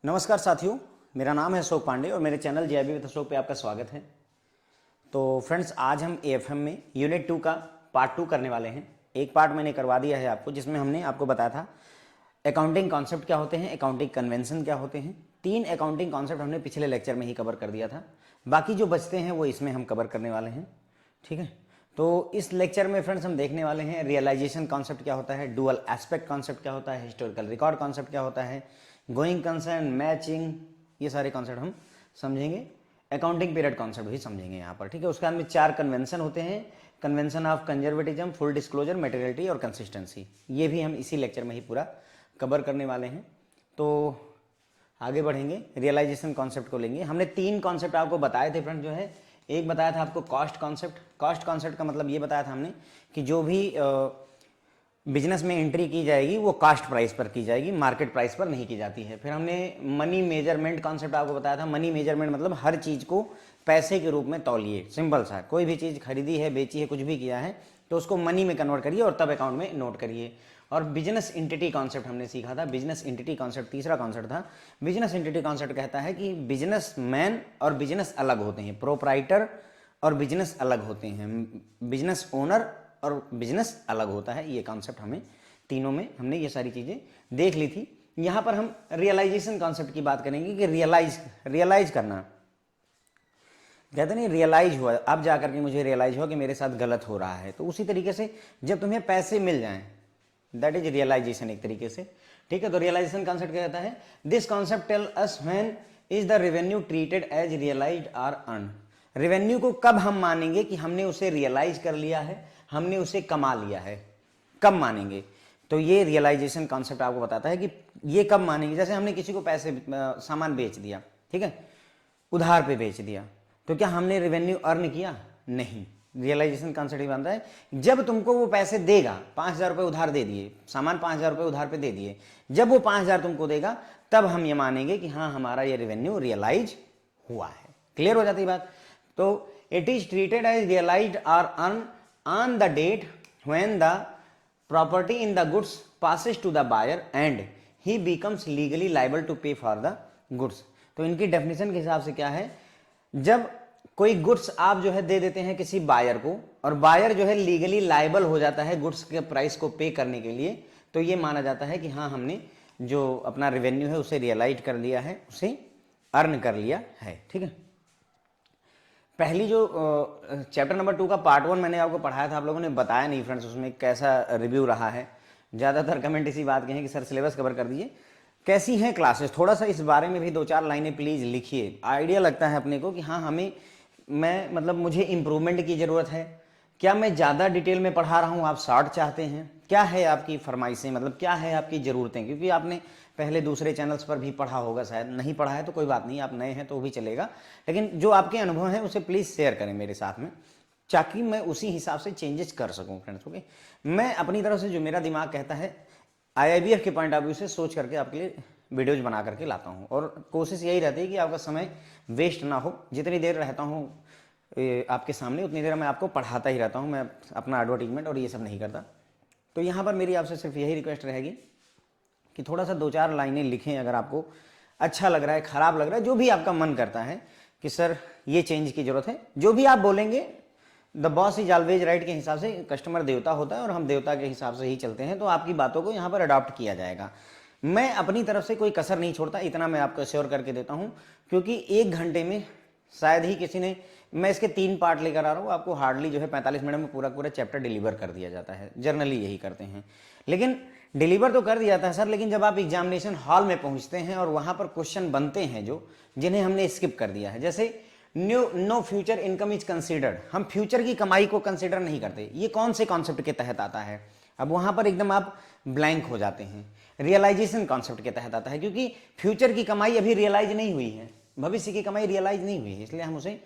नमस्कार साथियों, मेरा नाम है अशोक पांडे और मेरे चैनल जेआईबी विद अशोक पे आपका स्वागत है। तो फ्रेंड्स, आज हम एएफएम में यूनिट 2 का पार्ट 2 करने वाले हैं। एक पार्ट मैंने करवा दिया है आपको, जिसमें हमने आपको बताया था अकाउंटिंग कॉन्सेप्ट क्या होते हैं, अकाउंटिंग कन्वेंशन क्या होते हैं। 3 अकाउंटिंग कॉन्सेप्ट हमने पिछले लेक्चर में ही कवर कर दिया था। बाकी जो बचते हैं वो इसमें हम कवर करने वाले हैं। ठीक है, तो इस लेक्चर में फ्रेंड्स हम देखने वाले हैं रियलाइजेशन कॉन्सेप्ट क्या होता है, डुअल एस्पेक्ट कॉन्सेप्ट क्या होता है, हिस्टोरिकल रिकॉर्ड कॉन्सेप्ट क्या होता है, गोइंग कंसर्न, मैचिंग, ये सारे कॉन्सेप्ट हम समझेंगे। अकाउंटिंग पीरियड कॉन्सेप्ट भी समझेंगे यहाँ पर। ठीक है, उसके बाद में 4 कन्वेंशन होते हैं, convention of conservatism, full disclosure, materiality और कंसिस्टेंसी। ये भी हम इसी लेक्चर में ही पूरा कवर करने वाले हैं। तो आगे बढ़ेंगे, रियलाइजेशन कॉन्सेप्ट को लेंगे। हमने 3 कॉन्सेप्ट आपको बताए थे फ्रेंड, जो है एक बताया था आपको कॉस्ट कॉन्सेप्ट। कॉस्ट कॉन्सेप्ट का मतलब ये बताया था हमने कि जो भी बिजनेस में एंट्री की जाएगी वो कास्ट प्राइस पर की जाएगी, मार्केट प्राइस पर नहीं की जाती है। फिर हमने मनी मेजरमेंट कॉन्सेप्ट आपको बताया था। मनी मेजरमेंट मतलब हर चीज़ को पैसे के रूप में तौलिए। सिंपल सा, कोई भी चीज़ खरीदी है, बेची है, कुछ भी किया है तो उसको मनी में कन्वर्ट करिए और तब अकाउंट में नोट करिए। और बिजनेस एंटिटी कॉन्सेप्ट हमने सीखा था। बिजनेस एंटिटी कॉन्सेप्ट तीसरा कॉन्सेप्ट था। बिजनेस एंटिटी कॉन्सेप्ट कहता है कि बिजनेस मैन और बिजनेस अलग होते हैं, प्रोप्राइटर और बिजनेस अलग होते हैं, बिजनेस ओनर और बिजनेस अलग होता है। ये कॉन्सेप्ट हमें तीनों में हमने ये सारी चीजें देख ली थी। यहां पर हम रियलाइजेशन कॉन्सेप्ट की बात करेंगे कि रियलाइज करना। कहते नहीं, रियलाइज हुआ, अब जाकर के मुझे रियलाइज हुआ कि मेरे साथ गलत हो रहा है। तो उसी तरीके से जब तुम्हें पैसे मिल जाएं, दैट इज रियलाइजेशन एक तरीके से। ठीक है, तो रियलाइजेशन कॉन्सेप्ट क्या कहता है? This concept tell us when is the revenue treated as realised और अर्न। रेवेन्यू को कब हम मानेंगे कि हमने उसे रियलाइज कर लिया है, हमने उसे कमा लिया है, कब मानेंगे? तो ये रियलाइजेशन कॉन्सेप्ट आपको बताता है कि ये कब मानेंगे। जैसे हमने किसी को पैसे सामान बेच दिया, ठीक है, उधार पे बेच दिया, तो क्या हमने रेवेन्यू अर्न किया? नहीं। रियलाइजेशन कॉन्सेप्ट बनता है जब तुमको वो पैसे देगा, 5,000 रुपये उधार दे दिए, सामान 5,000 रुपये उधार पे दे दिए, जब वो 5,000 तुमको देगा तब हम ये मानेंगे कि हाँ, हमारा ये रेवेन्यू रियलाइज हुआ है। क्लियर हो जाती बात? तो it is treated as realised और earn on the date when the property in the goods passes to the buyer and he becomes legally liable to pay for the goods। तो इनकी definition के हिसाब से क्या है? जब कोई गुड्स आप जो है दे देते हैं किसी बायर को और बायर जो है लीगली लाइबल हो जाता है गुड्स के प्राइस को पे करने के लिए, तो ये माना जाता है कि हाँ, हमने जो अपना रेवेन्यू है उसे रियलाइज कर लिया है, उसे अर्न कर लिया है। ठीक है, पहली जो चैप्टर नंबर 2 का पार्ट 1 मैंने आपको पढ़ाया था, आप लोगों ने बताया नहीं फ्रेंड्स उसमें कैसा रिव्यू रहा है। ज़्यादातर कमेंट इसी बात के हैं कि सर सिलेबस कवर कर दीजिए। कैसी हैं क्लासेस, थोड़ा सा इस बारे में भी 2-4 लाइनें प्लीज़ लिखिए। आइडिया लगता है अपने को कि हाँ, मुझे इम्प्रूवमेंट की ज़रूरत है। क्या मैं ज़्यादा डिटेल में पढ़ा रहा हूँ, आप शॉर्ट चाहते हैं? क्या है आपकी फरमाइशें, मतलब क्या है आपकी ज़रूरतें? क्योंकि आपने पहले दूसरे चैनल्स पर भी पढ़ा होगा, शायद नहीं पढ़ा है तो कोई बात नहीं, आप नए हैं तो भी चलेगा, लेकिन जो आपके अनुभव हैं उसे प्लीज़ शेयर करें मेरे साथ में, ताकि मैं उसी हिसाब से चेंजेस कर सकूं फ्रेंड्स। ओके, मैं अपनी तरफ से जो मेरा दिमाग कहता है आईआईबीएफ के पॉइंट ऑफ व्यू से सोच करके आपके लिए वीडियोज बना करके लाता हूँ, और कोशिश यही रहती है कि आपका समय वेस्ट ना हो। जितनी देर रहता हूँ आपके सामने उतनी देर मैं आपको पढ़ाता ही रहता हूँ, मैं अपना एडवर्टीजमेंट और ये सब नहीं करता। तो यहाँ पर मेरी आपसे सिर्फ यही रिक्वेस्ट रहेगी कि थोड़ा सा 2-4 लाइनें लिखें, अगर आपको अच्छा लग रहा है, खराब लग रहा है, जो भी आपका मन करता है कि सर ये चेंज की जरूरत है, जो भी आप बोलेंगे, the boss is always right के हिसाब से कस्टमर देवता होता है और हम देवता के हिसाब से ही चलते हैं, तो आपकी बातों को यहाँ पर अडॉप्ट किया जाएगा। मैं अपनी तरफ से कोई कसर नहीं छोड़ता, इतना मैं आपको श्योर करके देता हूँ, क्योंकि 1 घंटे में शायद ही किसी ने, मैं इसके 3 पार्ट लेकर आ रहा हूँ, आपको हार्डली जो है 45 मिनट में पूरा चैप्टर डिलीवर कर दिया जाता है, जर्नली यही करते हैं। लेकिन डिलीवर तो कर दिया जाता है सर, लेकिन जब आप एग्जामिनेशन हॉल में पहुंचते हैं और वहां पर क्वेश्चन बनते हैं जो जिन्हें हमने स्किप कर दिया है, जैसे no future income is considered, हम फ्यूचर की कमाई को कंसीडर नहीं करते, ये कौन से कॉन्सेप्ट के तहत आता है? अब वहां पर एकदम आप ब्लैंक हो जाते हैं। रियलाइजेशन कॉन्सेप्ट के तहत आता है, क्योंकि फ्यूचर की कमाई अभी रियलाइज नहीं हुई है, भविष्य की कमाई रियलाइज नहीं हुई है, इसलिए हम उसे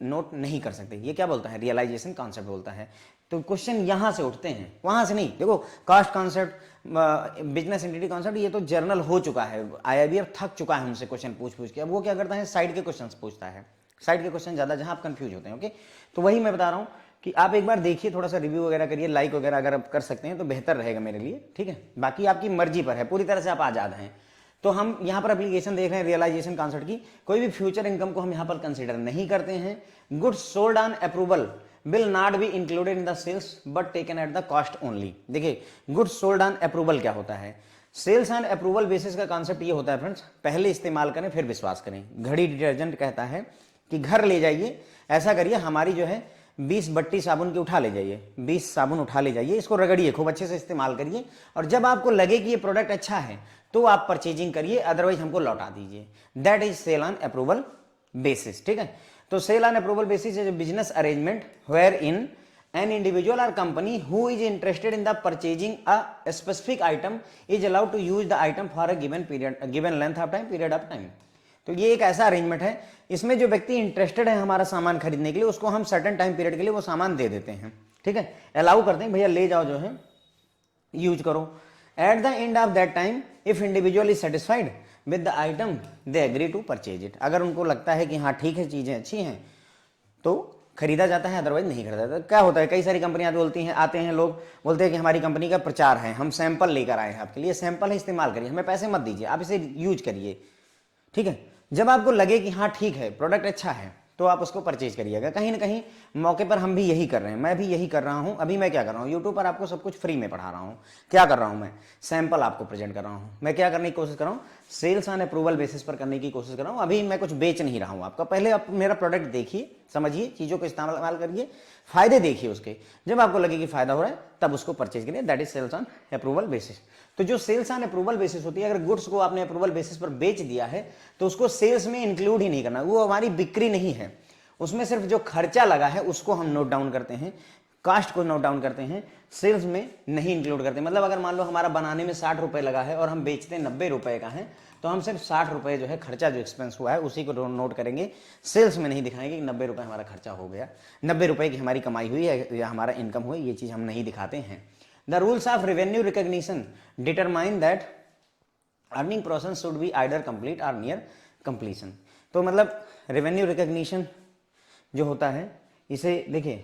नोट नहीं कर सकते। ये क्या बोलता है? रियलाइजेशन कॉन्सेप्ट बोलता है। तो क्वेश्चन यहां से उठते हैं, वहां से नहीं। देखो, cost concept, business entity concept, ये तो जर्नल हो चुका है, आईआईबीएफ थक चुका है हमसे क्वेश्चन पूछ पूछ के। अब वो क्या करता है? साइड के क्वेश्चन पूछता है, साइड के क्वेश्चन ज्यादा, जहां आप कंफ्यूज होते हैं। ओके, तो वही मैं बता रहा हूं कि आप एक बार देखिए, थोड़ा सा रिव्यू वगैरह करिए, लाइक वगैरह अगर आप कर सकते हैं तो बेहतर रहेगा मेरे लिए। ठीक है, बाकी आपकी मर्जी पर है, पूरी तरह से आप आजाद हैं। तो हम यहाँ पर एप्लीकेशन देख रहे हैं रियलाइजेशन कॉन्सेप्ट की, कोई भी फ्यूचर इनकम को हम यहाँ पर कंसीडर नहीं करते हैं। Goods sold on approval will not be included in the sales but taken at the cost only. देखिए गुड्स सोल्ड ऑन अप्रूवल क्या होता है, सेल्स एंड अप्रूवल बेसिस का कॉन्सेप्ट ये होता है फ्रेंड्स, पहले इस्तेमाल करें फिर विश्वास करें। घड़ी डिटर्जेंट कहता है कि घर ले जाइए, ऐसा करिए हमारी जो है 20 बट्टी साबुन की उठा ले जाइए, 20 साबुन उठा ले जाइए, इसको रगड़िए, खूब अच्छे से इस्तेमाल करिए, और जब आपको लगे कि ये प्रोडक्ट अच्छा है तो आप परचेजिंग करिए, अदरवाइज हमको लौटा दीजिए। That is sale on approval basis. ठीक है, तो sale on approval basis is business arrangement wherein an individual or company who is interested in the purchasing a specific item is allowed to use the item for a given period, a given length of time, period of time। तो ये एक ऐसा arrangement है, इसमें जो व्यक्ति interested है हमारा सामान खरीदने के लिए, उसको हम सर्टेन टाइम पीरियड के लिए वो सामान दे देते हैं। ठीक है, अलाउ करते हैं, भैया ले जाओ, जो है यूज करो। At the end of that time if individual is satisfied with the item they agree to purchase it. अगर उनको लगता है कि हाँ ठीक है, चीजें अच्छी हैं, तो खरीदा जाता है, अदरवाइज नहीं खरीदा जाता। क्या होता है, कई सारी कंपनियां बोलती हैं, आते हैं लोग बोलते हैं कि हमारी कंपनी का प्रचार है, हम सैंपल लेकर आए हैं आपके लिए, सैंपल है, इस्तेमाल करिए, हमें पैसे मत दीजिए, आप इसे यूज करिए। ठीक है, जब आपको लगे कि हाँ ठीक है, प्रोडक्ट अच्छा है, तो आप उसको परचेज करिएगा। कहीं ना कहीं मौके पर हम भी यही कर रहे हैं, मैं भी यही कर रहा हूं। अभी मैं क्या कर रहा हूं, यूट्यूब पर आपको सब कुछ फ्री में पढ़ा रहा हूं। क्या कर रहा हूं मैं, सैंपल आपको प्रेजेंट कर रहा हूं। मैं क्या करने की कोशिश कर रहा हूं, सेल्स ऑन अप्रूवल बेसिस पर करने की कोशिश कर रहा हूं। अभी मैं कुछ बेच नहीं रहा हूं आपका, पहले आप मेरा प्रोडक्ट देखिए, समझिए, चीजों को इस्तेमाल करिए, फायदे देखिए उसके, जब आपको लगे कि फायदा हो रहा है तब उसको परचेज करिए। That is sales on approval basis. तो जो सेल्स ऑन अप्रूवल बेसिस होती है, अगर गुड्स को आपने अप्रूवल बेसिस पर बेच दिया है तो उसको सेल्स में इंक्लूड ही नहीं करना, वो हमारी बिक्री नहीं है, उसमें सिर्फ जो खर्चा लगा है उसको हम नोट डाउन करते हैं, कास्ट को नोट डाउन करते हैं, सेल्स में नहीं इंक्लूड करते। मतलब अगर मान लो हमारा बनाने में 60 रुपए लगा है और हम बेचते 90 रुपए का है, तो हम सिर्फ 60 रुपए जो है खर्चा, जो एक्सपेंस हुआ है, उसी को नोट करेंगे, सेल्स में नहीं दिखाएंगे कि 90 रुपए हमारा खर्चा हो गया, 90 रुपए की हमारी कमाई हुई है या हमारा इनकम हुई, ये चीज हम नहीं दिखाते हैं। The rules of revenue recognition determine that earning process should be either complete और नियर कंप्लीशन। तो मतलब रेवेन्यू रिकॉग्निशन जो होता है, इसे देखिए,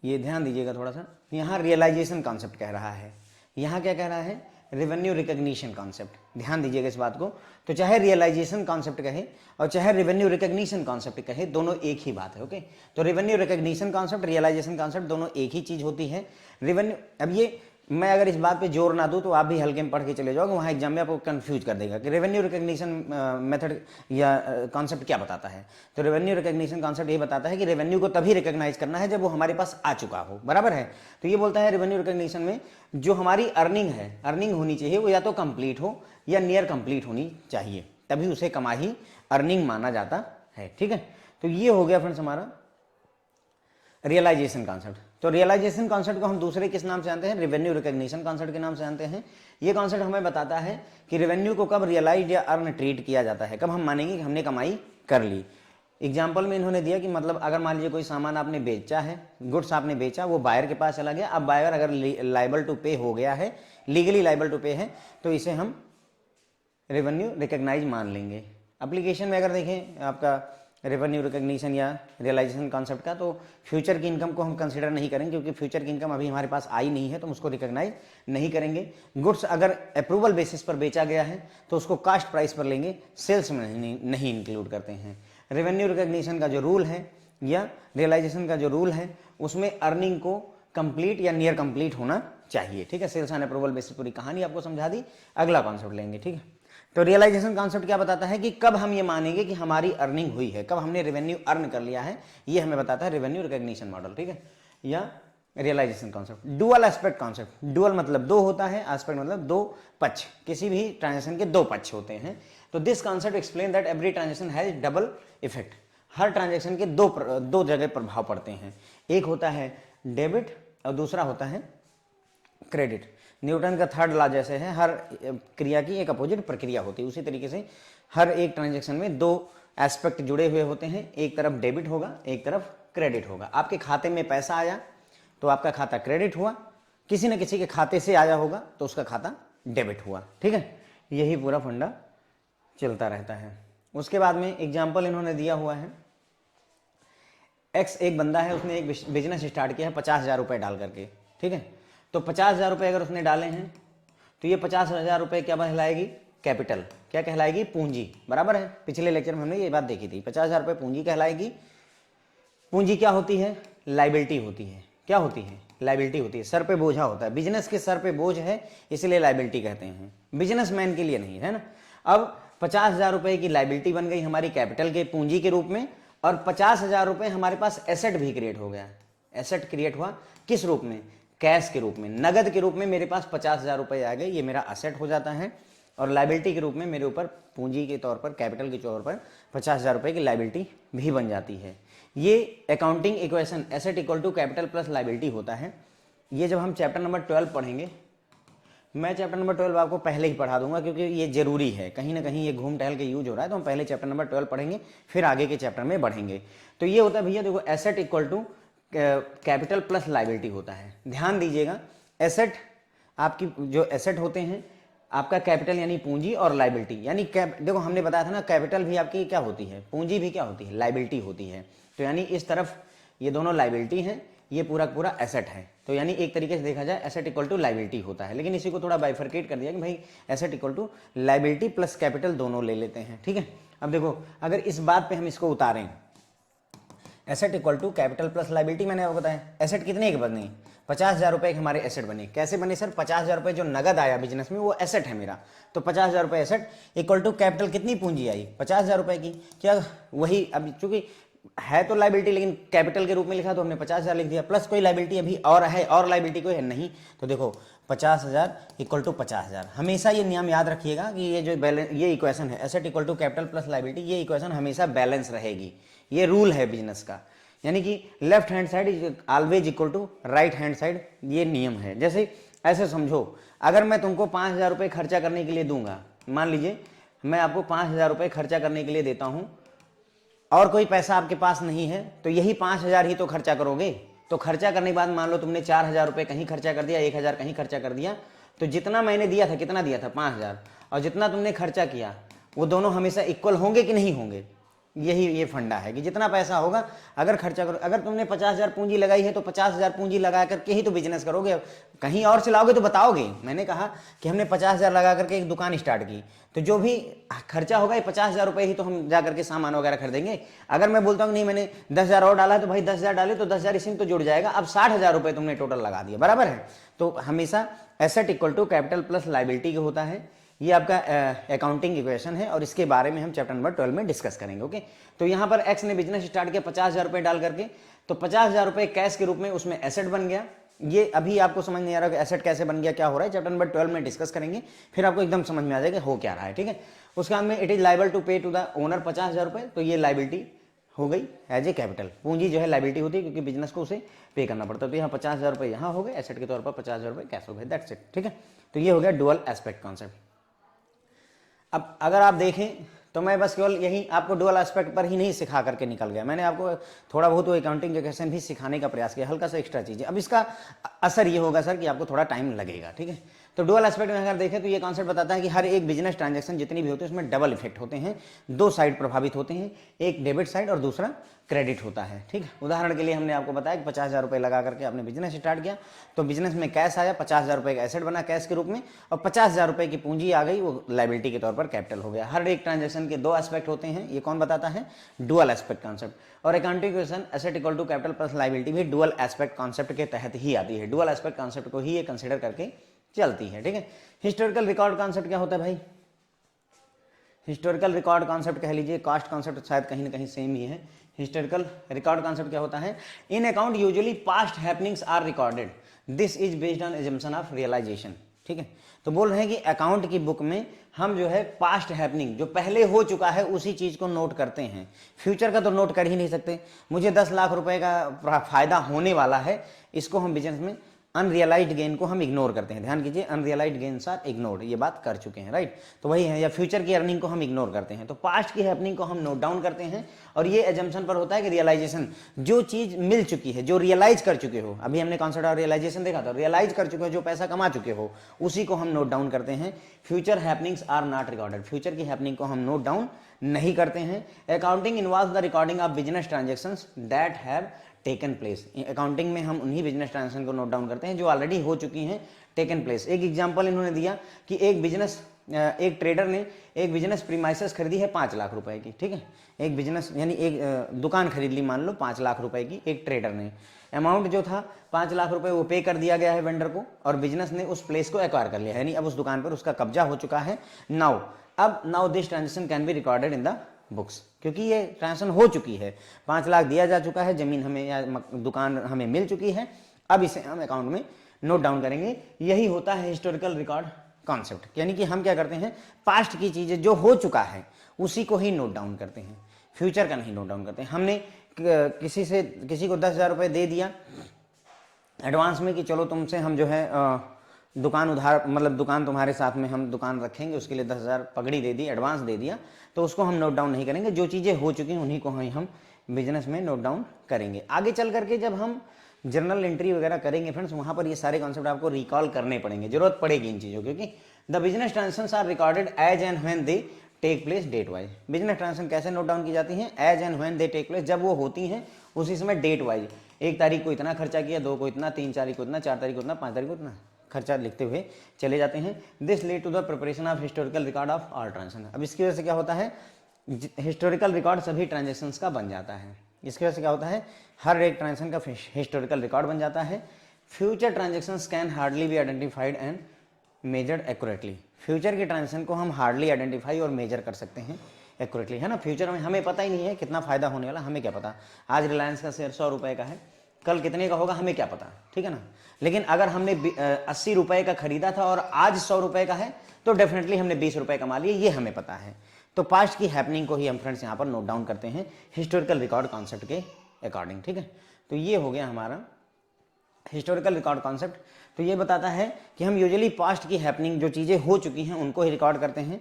ये ध्यान दीजिएगा थोड़ा सा, यहाँ रियलाइजेशन कॉन्सेप्ट कह रहा है, यहाँ क्या कह रहा है, रेवेन्यू रिकॉग्निशन कॉन्सेप्ट। ध्यान दीजिएगा इस बात को। तो चाहे रियलाइजेशन कॉन्सेप्ट कहे और चाहे रेवेन्यू रिकॉग्निशन कॉन्सेप्ट कहे, दोनों एक ही बात है। ओके, तो revenue recognition concept, realisation concept, दोनों एक ही चीज होती है। रेवेन्यू, अब ये मैं अगर इस बात पे जोर ना दूं तो आप भी हल्के में पढ़ के चले जाओगे, वहां एग्जाम में आपको कंफ्यूज कर देगा कि रेवेन्यू रिकॉग्निशन मेथड या कॉन्सेप्ट क्या बताता है। तो रेवेन्यू रिकॉग्निशन कॉन्सेप्ट ये बताता है कि रेवेन्यू को तभी रिकॉग्नाइज करना है जब वो हमारे पास आ चुका हो, बराबर है। तो ये बोलता है रेवेन्यू रिकॉग्निशन में जो हमारी अर्निंग है, अर्निंग होनी चाहिए, वो या तो कंप्लीट हो या नियर कंप्लीट होनी चाहिए, तभी उसे कमाई अर्निंग माना जाता है। ठीक है, तो ये हो गया फ्रेंड्स हमारा रियलाइजेशन कॉन्सेप्ट। तो रियलाइजेशन कॉन्सेप्ट को हम दूसरे किस नाम से जानते हैं, रेवेन्यू रिकॉग्निशन कॉन्सेप्ट के नाम से जानते हैं। ये कॉन्सेप्ट हमें बताता है कि रेवेन्यू को कब रियलाइज या अर्न ट्रीट किया जाता है, कब हम मानेंगे कि हमने कमाई कर ली। एग्जाम्पल में इन्होंने दिया कि मतलब अगर मान लीजिए कोई सामान आपने बेचा है, गुड्स आपने बेचा, वो बायर के पास चला गया, अब बायर अगर लाइबल टू पे हो गया है, लीगली लाइबल टू पे है, तो इसे हम रेवेन्यू रिकॉग्नाइज मान लेंगे। एप्लीकेशन में अगर देखें आपका रेवेन्यू रिकॉग्निशन या रियलाइजेशन कॉन्सेप्ट का, तो फ्यूचर की इनकम को हम कंसीडर नहीं करेंगे, क्योंकि फ्यूचर की इनकम अभी हमारे पास आई नहीं है, तो हम उसको रिकॉग्नाइज नहीं करेंगे। गुड्स अगर अप्रूवल बेसिस पर बेचा गया है तो उसको कास्ट प्राइस पर लेंगे, सेल्स में नहीं इंक्लूड करते हैं। रेवेन्यू रिकॉग्निशन का जो रूल है या रियलाइजेशन का जो रूल है, उसमें अर्निंग को कंप्लीट या नियर कंप्लीट होना चाहिए। ठीक है, सेल्स ऑन अप्रूवल बेसिस पूरी कहानी आपको समझा दी। अगला कॉन्सेप्ट लेंगे। ठीक है, तो रियलाइजेशन कॉन्सेप्ट क्या बताता है कि कब हम ये मानेंगे कि हमारी अर्निंग हुई है, कब हमने रेवेन्यू अर्न कर लिया है, ये हमें बताता है रेवेन्यू रिकॉग्निशन मॉडल। ठीक है, या realisation concept. Dual aspect concept, dual मतलब दो होता है, एस्पेक्ट मतलब दो पक्ष, किसी भी ट्रांजेक्शन के दो पक्ष होते हैं। तो this concept explain that every transaction has double effect. Her transaction के दो जगह प्रभाव पड़ते हैं, एक होता है डेबिट और दूसरा होता है क्रेडिट। न्यूटन का थर्ड लॉ जैसे है, हर क्रिया की एक अपोजिट प्रक्रिया होती है, उसी तरीके से हर एक ट्रांजैक्शन में दो एस्पेक्ट जुड़े हुए होते हैं, एक तरफ डेबिट होगा, एक तरफ क्रेडिट होगा। आपके खाते में पैसा आया तो आपका खाता क्रेडिट हुआ, किसी न किसी के खाते से आया होगा तो उसका खाता डेबिट हुआ। ठीक है, यही पूरा फंडा चलता रहता है। उसके बाद में एग्जाम्पल इन्होंने दिया हुआ है, एक्स एक बंदा है, उसने एक बिजनेस स्टार्ट किया है 50,000 रुपये डाल करके। ठीक है, तो 50,000 रुपये अगर उसने डाले हैं तो ये 50,000 रुपये क्या कहलाएगी, कैपिटल क्या कहलाएगी? पूंजी, बराबर है। पिछले लेक्चर में हमने ये बात देखी थी, 50,000 रुपये पूंजी कहलाएगी। पूंजी क्या होती है? लाइबिलिटी होती है। क्या होती है? लाइबिलिटी होती है, सर पे बोझा होता है, बिजनेस के सर पे बोझ है, इसलिए लाइबिलिटी कहते हैं, बिजनेसमैन के लिए नहीं, है ना। अब 50,000 रुपये की लाइबिलिटी बन गई हमारी कैपिटल के पूंजी के रूप में, और 50,000 रुपये हमारे पास एसेट भी क्रिएट हो गया। एसेट क्रिएट हुआ किस रूप में? कैश के रूप में, नगद के रूप में मेरे पास 50,000 रुपये आ गए, ये मेरा एसेट हो जाता है। और लाइबिलिटी के रूप में मेरे ऊपर पूंजी के तौर पर, कैपिटल के तौर पर 50,000 रुपये की लाइबिलिटी भी बन जाती है। ये accounting equation asset equal to capital plus liability होता है। ये जब हम चैप्टर नंबर 12 पढ़ेंगे, मैं चैप्टर नंबर 12 आपको पहले ही पढ़ा दूंगा, क्योंकि ये जरूरी है, कहीं ना कहीं ये घूम टहल के यूज हो रहा है, तो हम पहले चैप्टर नंबर 12 पढ़ेंगे, फिर आगे के चैप्टर में बढ़ेंगे। तो ये होता है भैया, देखो asset equal to capital plus liability होता है। ध्यान दीजिएगा, एसेट आपकी जो एसेट होते हैं, आपका कैपिटल यानी पूंजी, और लाइबिलिटी यानी देखो हमने बताया था ना, कैपिटल भी आपकी क्या होती है? पूंजी भी क्या होती है? लाइबिलिटी होती है। तो यानी इस तरफ ये दोनों लाइबिलिटी हैं, ये पूरा पूरा एसेट है। तो यानी एक तरीके से देखा जाए एसेट इक्वल टू लाइबिलिटी होता है, लेकिन इसी को थोड़ा बाइफरकेट कर दिया कि भाई asset equal to liability plus capital दोनों ले लेते हैं, ठीक है। अब देखो, अगर इस बात पे हम इसको उतारें, asset equal to capital plus liability, मैंने आपको बताया एसेट कितने के बने? 50,000 रुपये के हमारे एसेट बने। कैसे बने सर? 50,000 रुपये जो नगद आया बिजनेस में, वो एसेट है मेरा। तो 50,000 रुपये एसेट इक्वल टू कैपिटल, कितनी पूंजी आई? 50,000 रुपये की। क्या वही, अब चूंकि है तो लाइबिलिटी, लेकिन कैपिटल के रूप में लिखा तो हमने 50,000 लिख दिया, प्लस कोई लाइबिलिटी अभी और है, और लाइबिलिटी कोई है नहीं। तो देखो 50,000 इक्वल टू 50,000। हमेशा ये नियम याद रखिएगा कि ये जो बैलेंस, ये इक्वेशन है asset equal to capital plus liability, ये इक्वेशन हमेशा बैलेंस रहेगी। ये रूल है बिजनेस का, यानी कि left hand side is always equal to right hand side, ये नियम है। जैसे ऐसे समझो, अगर मैं तुमको 5,000 रुपये खर्चा करने के लिए दूंगा, मान लीजिए मैं आपको 5,000 रुपये खर्चा करने के लिए देता हूं, और कोई पैसा आपके पास नहीं है, तो यही 5,000 ही तो खर्चा करोगे। तो खर्चा करने के बाद मान लो तुमने 4,000 रुपये कहीं खर्चा कर दिया, 1,000 कहीं खर्चा कर दिया, तो जितना मैंने दिया था, कितना दिया था? 5,000, और जितना तुमने खर्चा किया, वो दोनों हमेशा इक्वल होंगे कि नहीं होंगे? यही ये फंडा है कि जितना पैसा होगा, अगर खर्चा करो, अगर तुमने 50,000 पूंजी लगाई है तो 50,000 पूंजी लगा करके ही तो बिजनेस करोगे, कहीं और से लाओगे तो बताओगे। मैंने कहा कि हमने 50,000 लगा करके एक दुकान स्टार्ट की, तो जो भी खर्चा होगा ये 50,000 रुपये ही तो हम जा करके सामान वगैरह खरीदेंगे। अगर मैं बोलता हूँ नहीं मैंने 10,000 और डाला है, तो भाई 10,000 डाले तो 10,000 इसी में तो जुड़ जाएगा, अब 60,000 रुपये तुमने टोटल लगा दिया, बराबर है। तो हमेशा asset equal to capital plus liability के होता है। ये आपका अकाउंटिंग इक्वेशन है, और इसके बारे में हम चैप्टर नंबर 12 में डिस्कस करेंगे, ओके। तो यहाँ पर एक्स ने बिजनेस स्टार्ट किया 50,000 रुपये डाल करके, तो 50,000 रुपये कैश के रूप में उसमें एसेट बन गया। ये अभी आपको समझ नहीं आ रहा कि एसेट कैसे बन गया, क्या हो रहा है, चैप्टर नंबर 12 में डिस्कस करेंगे, फिर आपको एकदम समझ में आ जाएगा हो क्या रहा है, ठीक है। उसके बाद में इट इज लाइबल टू पे टू द ओनर 50,000 रुपये, तो ये लाइबिलिटी हो गई एज ए कैपिटल। पूंजी जो है लाइबिलिटी होती है, क्योंकि बिजनेस को उसे पे करना पड़ता है। तो यहाँ 50,000 रुपये यहाँ हो गए एसेट के तौर पर, 50,000 रुपये कैश हो गए, दैट्स इट, ठीक है। तो ये हो गया डुअल एस्पेक्ट कॉन्सेप्ट। अब अगर आप देखें तो मैं बस केवल यही आपको डुअल एस्पेक्ट पर ही नहीं सिखा करके निकल गया, मैंने आपको थोड़ा बहुत अकाउंटिंग इक्वेशन भी सिखाने का प्रयास किया, हल्का सा एक्स्ट्रा चीज़ है। अब इसका असर ये होगा सर कि आपको थोड़ा टाइम लगेगा, ठीक है। तो डुअल एस्पेक्ट में अगर देखें तो ये कॉन्सेप्ट बताता है कि हर एक बिजनेस ट्रांजैक्शन जितनी भी होती है उसमें डबल इफेक्ट होते हैं, दो साइड प्रभावित होते हैं, एक डेबिट साइड और दूसरा क्रेडिट होता है, ठीक है। उदाहरण के लिए हमने आपको बताया कि 50,000 रुपये लगा करके आपने बिजनेस स्टार्ट किया, तो बिजनेस में कैश आया, 50,000 रुपये का एसेट बना कैश के रूप में, और 50,000 रुपये की पूंजी आ गई, वो लाइबिलिटी के तौर पर कैपिटल हो गया। हर एक ट्रांजैक्शन के दो एस्पेक्ट होते हैं, ये कौन बताता है? Dual aspect concept. और accounting equation asset equal to capital plus liability भी डुअल एस्पेक्ट कॉन्सेप्ट के तहत ही आती है, डुअल एस्पेक्ट कॉन्सेप्ट को ही ये कंसिडर करके चलती है, ठीक है। हिस्टोरिकल रिकॉर्ड कॉन्सेप्ट क्या होता है भाई? हिस्टोरिकल रिकॉर्ड कॉन्सेप्ट कह लीजिए, कास्ट कॉन्सेप्ट शायद कहीं ना कहीं सेम ही है। हिस्टोरिकल रिकॉर्ड कॉन्सेप्ट क्या होता है? In account usually past happenings are recorded, this is based on assumption of realisation, ठीक है। तो बोल रहे हैं कि अकाउंट की बुक में हम जो है पास्ट हैपनिंग जो पहले हो चुका है उसी चीज को नोट करते हैं, फ्यूचर का तो नोट कर ही नहीं सकते। मुझे 10 लाख रुपए का फायदा होने वाला है, इसको हम बिजनेस में अनरियलाइज्ड गेन को हम इग्नोर करते हैं, ध्यान कीजिए, अनरियलाइज्ड गेन्स आर इग्नोर्ड, ये बात कर चुके हैं, राइट। तो वही है, या फ्यूचर की अर्निंग को हम इग्नोर करते हैं, तो पास्ट की हैपनिंग को हम नोट डाउन करते हैं, और ये एजम्पशन पर होता है कि रियलाइजेशन, जो चीज मिल चुकी है, जो रियलाइज कर चुके हो, अभी हमने कॉन्सेप्ट ऑफ रियलाइजेशन देखा था, रियलाइज कर चुके हो, जो पैसा कमा चुके हो, उसी को हम नोट डाउन करते हैं। Future happenings are not recorded, future की हैपनिंग को हम नोट डाउन नहीं करते हैं। Accounting involves the recording of business transactions that have taken place, accounting में हम उन्हीं बिजनेस ट्रांजैक्शन को नोट डाउन करते हैं जो ऑलरेडी हो चुकी हैं, टेकन प्लेस। एक एग्जांपल इन्होंने दिया कि एक बिजनेस एक ट्रेडर ने एक बिजनेस प्रीमाइसेस खरीदी है 5 लाख रुपए की, ठीक है, एक बिजनेस यानी एक दुकान खरीद ली मान लो 5 लाख रुपए की एक ट्रेडर ने। अमाउंट जो था 5 लाख रुपए वो पे कर दिया गया है वेंडर को, और बिजनेस ने उस प्लेस को एक्वायर कर लिया है, यानी अब उस दुकान पर उसका कब्जा हो चुका है। Now this transaction can be recorded in the books, क्योंकि ये ट्रांजेक्शन हो चुकी है, 5 लाख दिया जा चुका है, जमीन हमें या दुकान हमें मिल चुकी है, अब इसे हम अकाउंट में नोट डाउन करेंगे। यही होता है हिस्टोरिकल रिकॉर्ड कॉन्सेप्ट, यानी कि हम क्या करते हैं, पास्ट की चीजें जो हो चुका है उसी को ही नोट डाउन करते हैं, फ्यूचर का नहीं नोट डाउन करते हैं। हमने किसी को 10,000 रुपये दे दिया एडवांस में कि चलो तुमसे हम जो है दुकान उधार, मतलब दुकान तुम्हारे साथ में हम दुकान रखेंगे, उसके लिए 10,000 पगड़ी दे दी, एडवांस दे दिया, तो उसको हम नोट डाउन नहीं करेंगे। जो चीज़ें हो चुकी हैं उन्हीं को हम बिजनेस में नोट डाउन करेंगे। आगे चल करके जब हम जर्नल एंट्री वगैरह करेंगे फ्रेंड्स, वहाँ पर ये सारे कॉन्सेप्ट आपको रिकॉल करने पड़ेंगे, जरूरत पड़ेगी इन चीज़ों, क्योंकि the business transactions are recorded as and when they take place date wise. Business transaction कैसे नोट डाउन की जाती हैं, as and when they take place, जब वो होती हैं उसी समय डेट वाइज, 1 तारीख को इतना खर्चा किया, 2 को इतना, 3 तारीख को इतना, 4 तारीख को इतना, 5 तारीख को इतना खर्चा लिखते हुए चले जाते हैं। This lead to the preparation of historical record of all transaction. अब इसकी वजह से क्या होता है, हिस्टोरिकल रिकॉर्ड सभी ट्रांजेक्शंस का बन जाता है। इसकी वजह से क्या होता है, हर एक ट्रांजेक्शन का हिस्टोरिकल रिकॉर्ड बन जाता है। Future transactions can hardly be identified and measured accurately. Future के ट्रांजेक्शन को हम हार्डली आइडेंटिफाई और मेजर कर सकते हैं एक्यूरेटली, है ना। फ्यूचर में हमें पता ही नहीं है कितना फायदा होने वाला, हमें क्या पता, आज रिलायंस का शेयर 100 रुपए का है, कल कितने का होगा हमें क्या पता, ठीक है ना। लेकिन अगर हमने 80 रुपए का खरीदा था और आज 100 रुपए का है, तो डेफिनेटली हमने 20 रुपए कमा लिए, ये हमें पता है। तो पास्ट की हैपनिंग को ही हम फ्रेंड्स यहाँ पर नोट डाउन करते हैं हिस्टोरिकल रिकॉर्ड कॉन्सेप्ट के अकॉर्डिंग, ठीक है। तो ये हो गया हमारा हिस्टोरिकल रिकॉर्ड कॉन्सेप्ट। तो ये बताता है कि हम यूजुअली पास्ट की हैपनिंग, जो चीज़ें हो चुकी हैं उनको ही रिकॉर्ड करते हैं।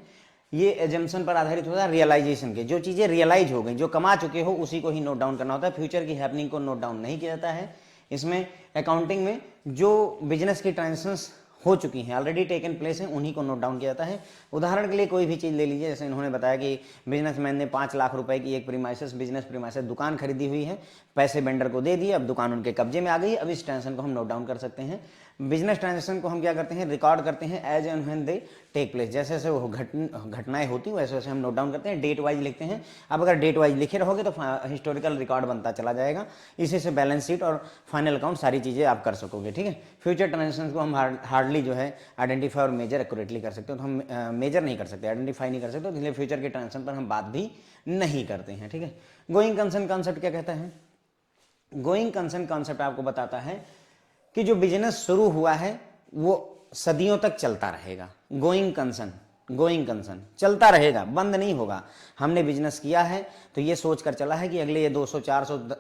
ये एजम्पशन पर आधारित होता है रियलाइजेशन के, जो चीज़ें रियलाइज हो गई, जो कमा चुके हो उसी को ही नोट डाउन करना होता है। फ्यूचर की हैपनिंग को नोट डाउन नहीं किया जाता है। इसमें अकाउंटिंग में जो बिजनेस की ट्रांजेक्शंस हो चुकी हैं, ऑलरेडी टेकन प्लेस हैं, उन्हीं को नोट डाउन किया जाता है। उदाहरण के लिए कोई भी चीज़ ले लीजिए, जैसे इन्होंने बताया कि बिजनेसमैन ने 5 लाख रुपए की एक बिजनेस प्रीमाइसेस दुकान खरीदी हुई है, पैसे वेंडर को दे दिए, अब दुकान उनके कब्जे में आ गई। अब इस ट्रांजेक्शन को हम नोट डाउन कर सकते हैं। बिजनेस ट्रांजेक्शन को हम क्या करते हैं, रिकॉर्ड करते हैं as and when they take place, जैसे जैसे वो घटनाएं होती हैं वैसे वैसे हम नोट डाउन करते हैं, डेट वाइज लिखते हैं। अब अगर डेट वाइज लिखे रहोगे तो हिस्टोरिकल रिकॉर्ड बनता चला जाएगा, इसी से बैलेंस शीट और फाइनल अकाउंट सारी चीज़ें आप कर सकोगे, ठीक है। फ्यूचर ट्रांजेक्शन को हम हार्डली जो है आइडेंटिफाई और मेजर एक्यूरेटली कर सकते हो, तो हम मेजर नहीं कर सकते, आइडेंटिफाई नहीं कर सकते, तो इसलिए फ्यूचर के ट्रांजेक्शन पर हम बात भी नहीं करते हैं, ठीक है। गोइंग कंसर्न कॉन्सेप्ट क्या कहता है, गोइंग कंसर्न कॉन्सेप्ट आपको बताता है कि जो बिजनेस शुरू हुआ है वो सदियों तक चलता रहेगा। गोइंग कंसर्न चलता रहेगा, बंद नहीं होगा। हमने बिजनेस किया है तो ये सोचकर चला है कि अगले ये 200, 400,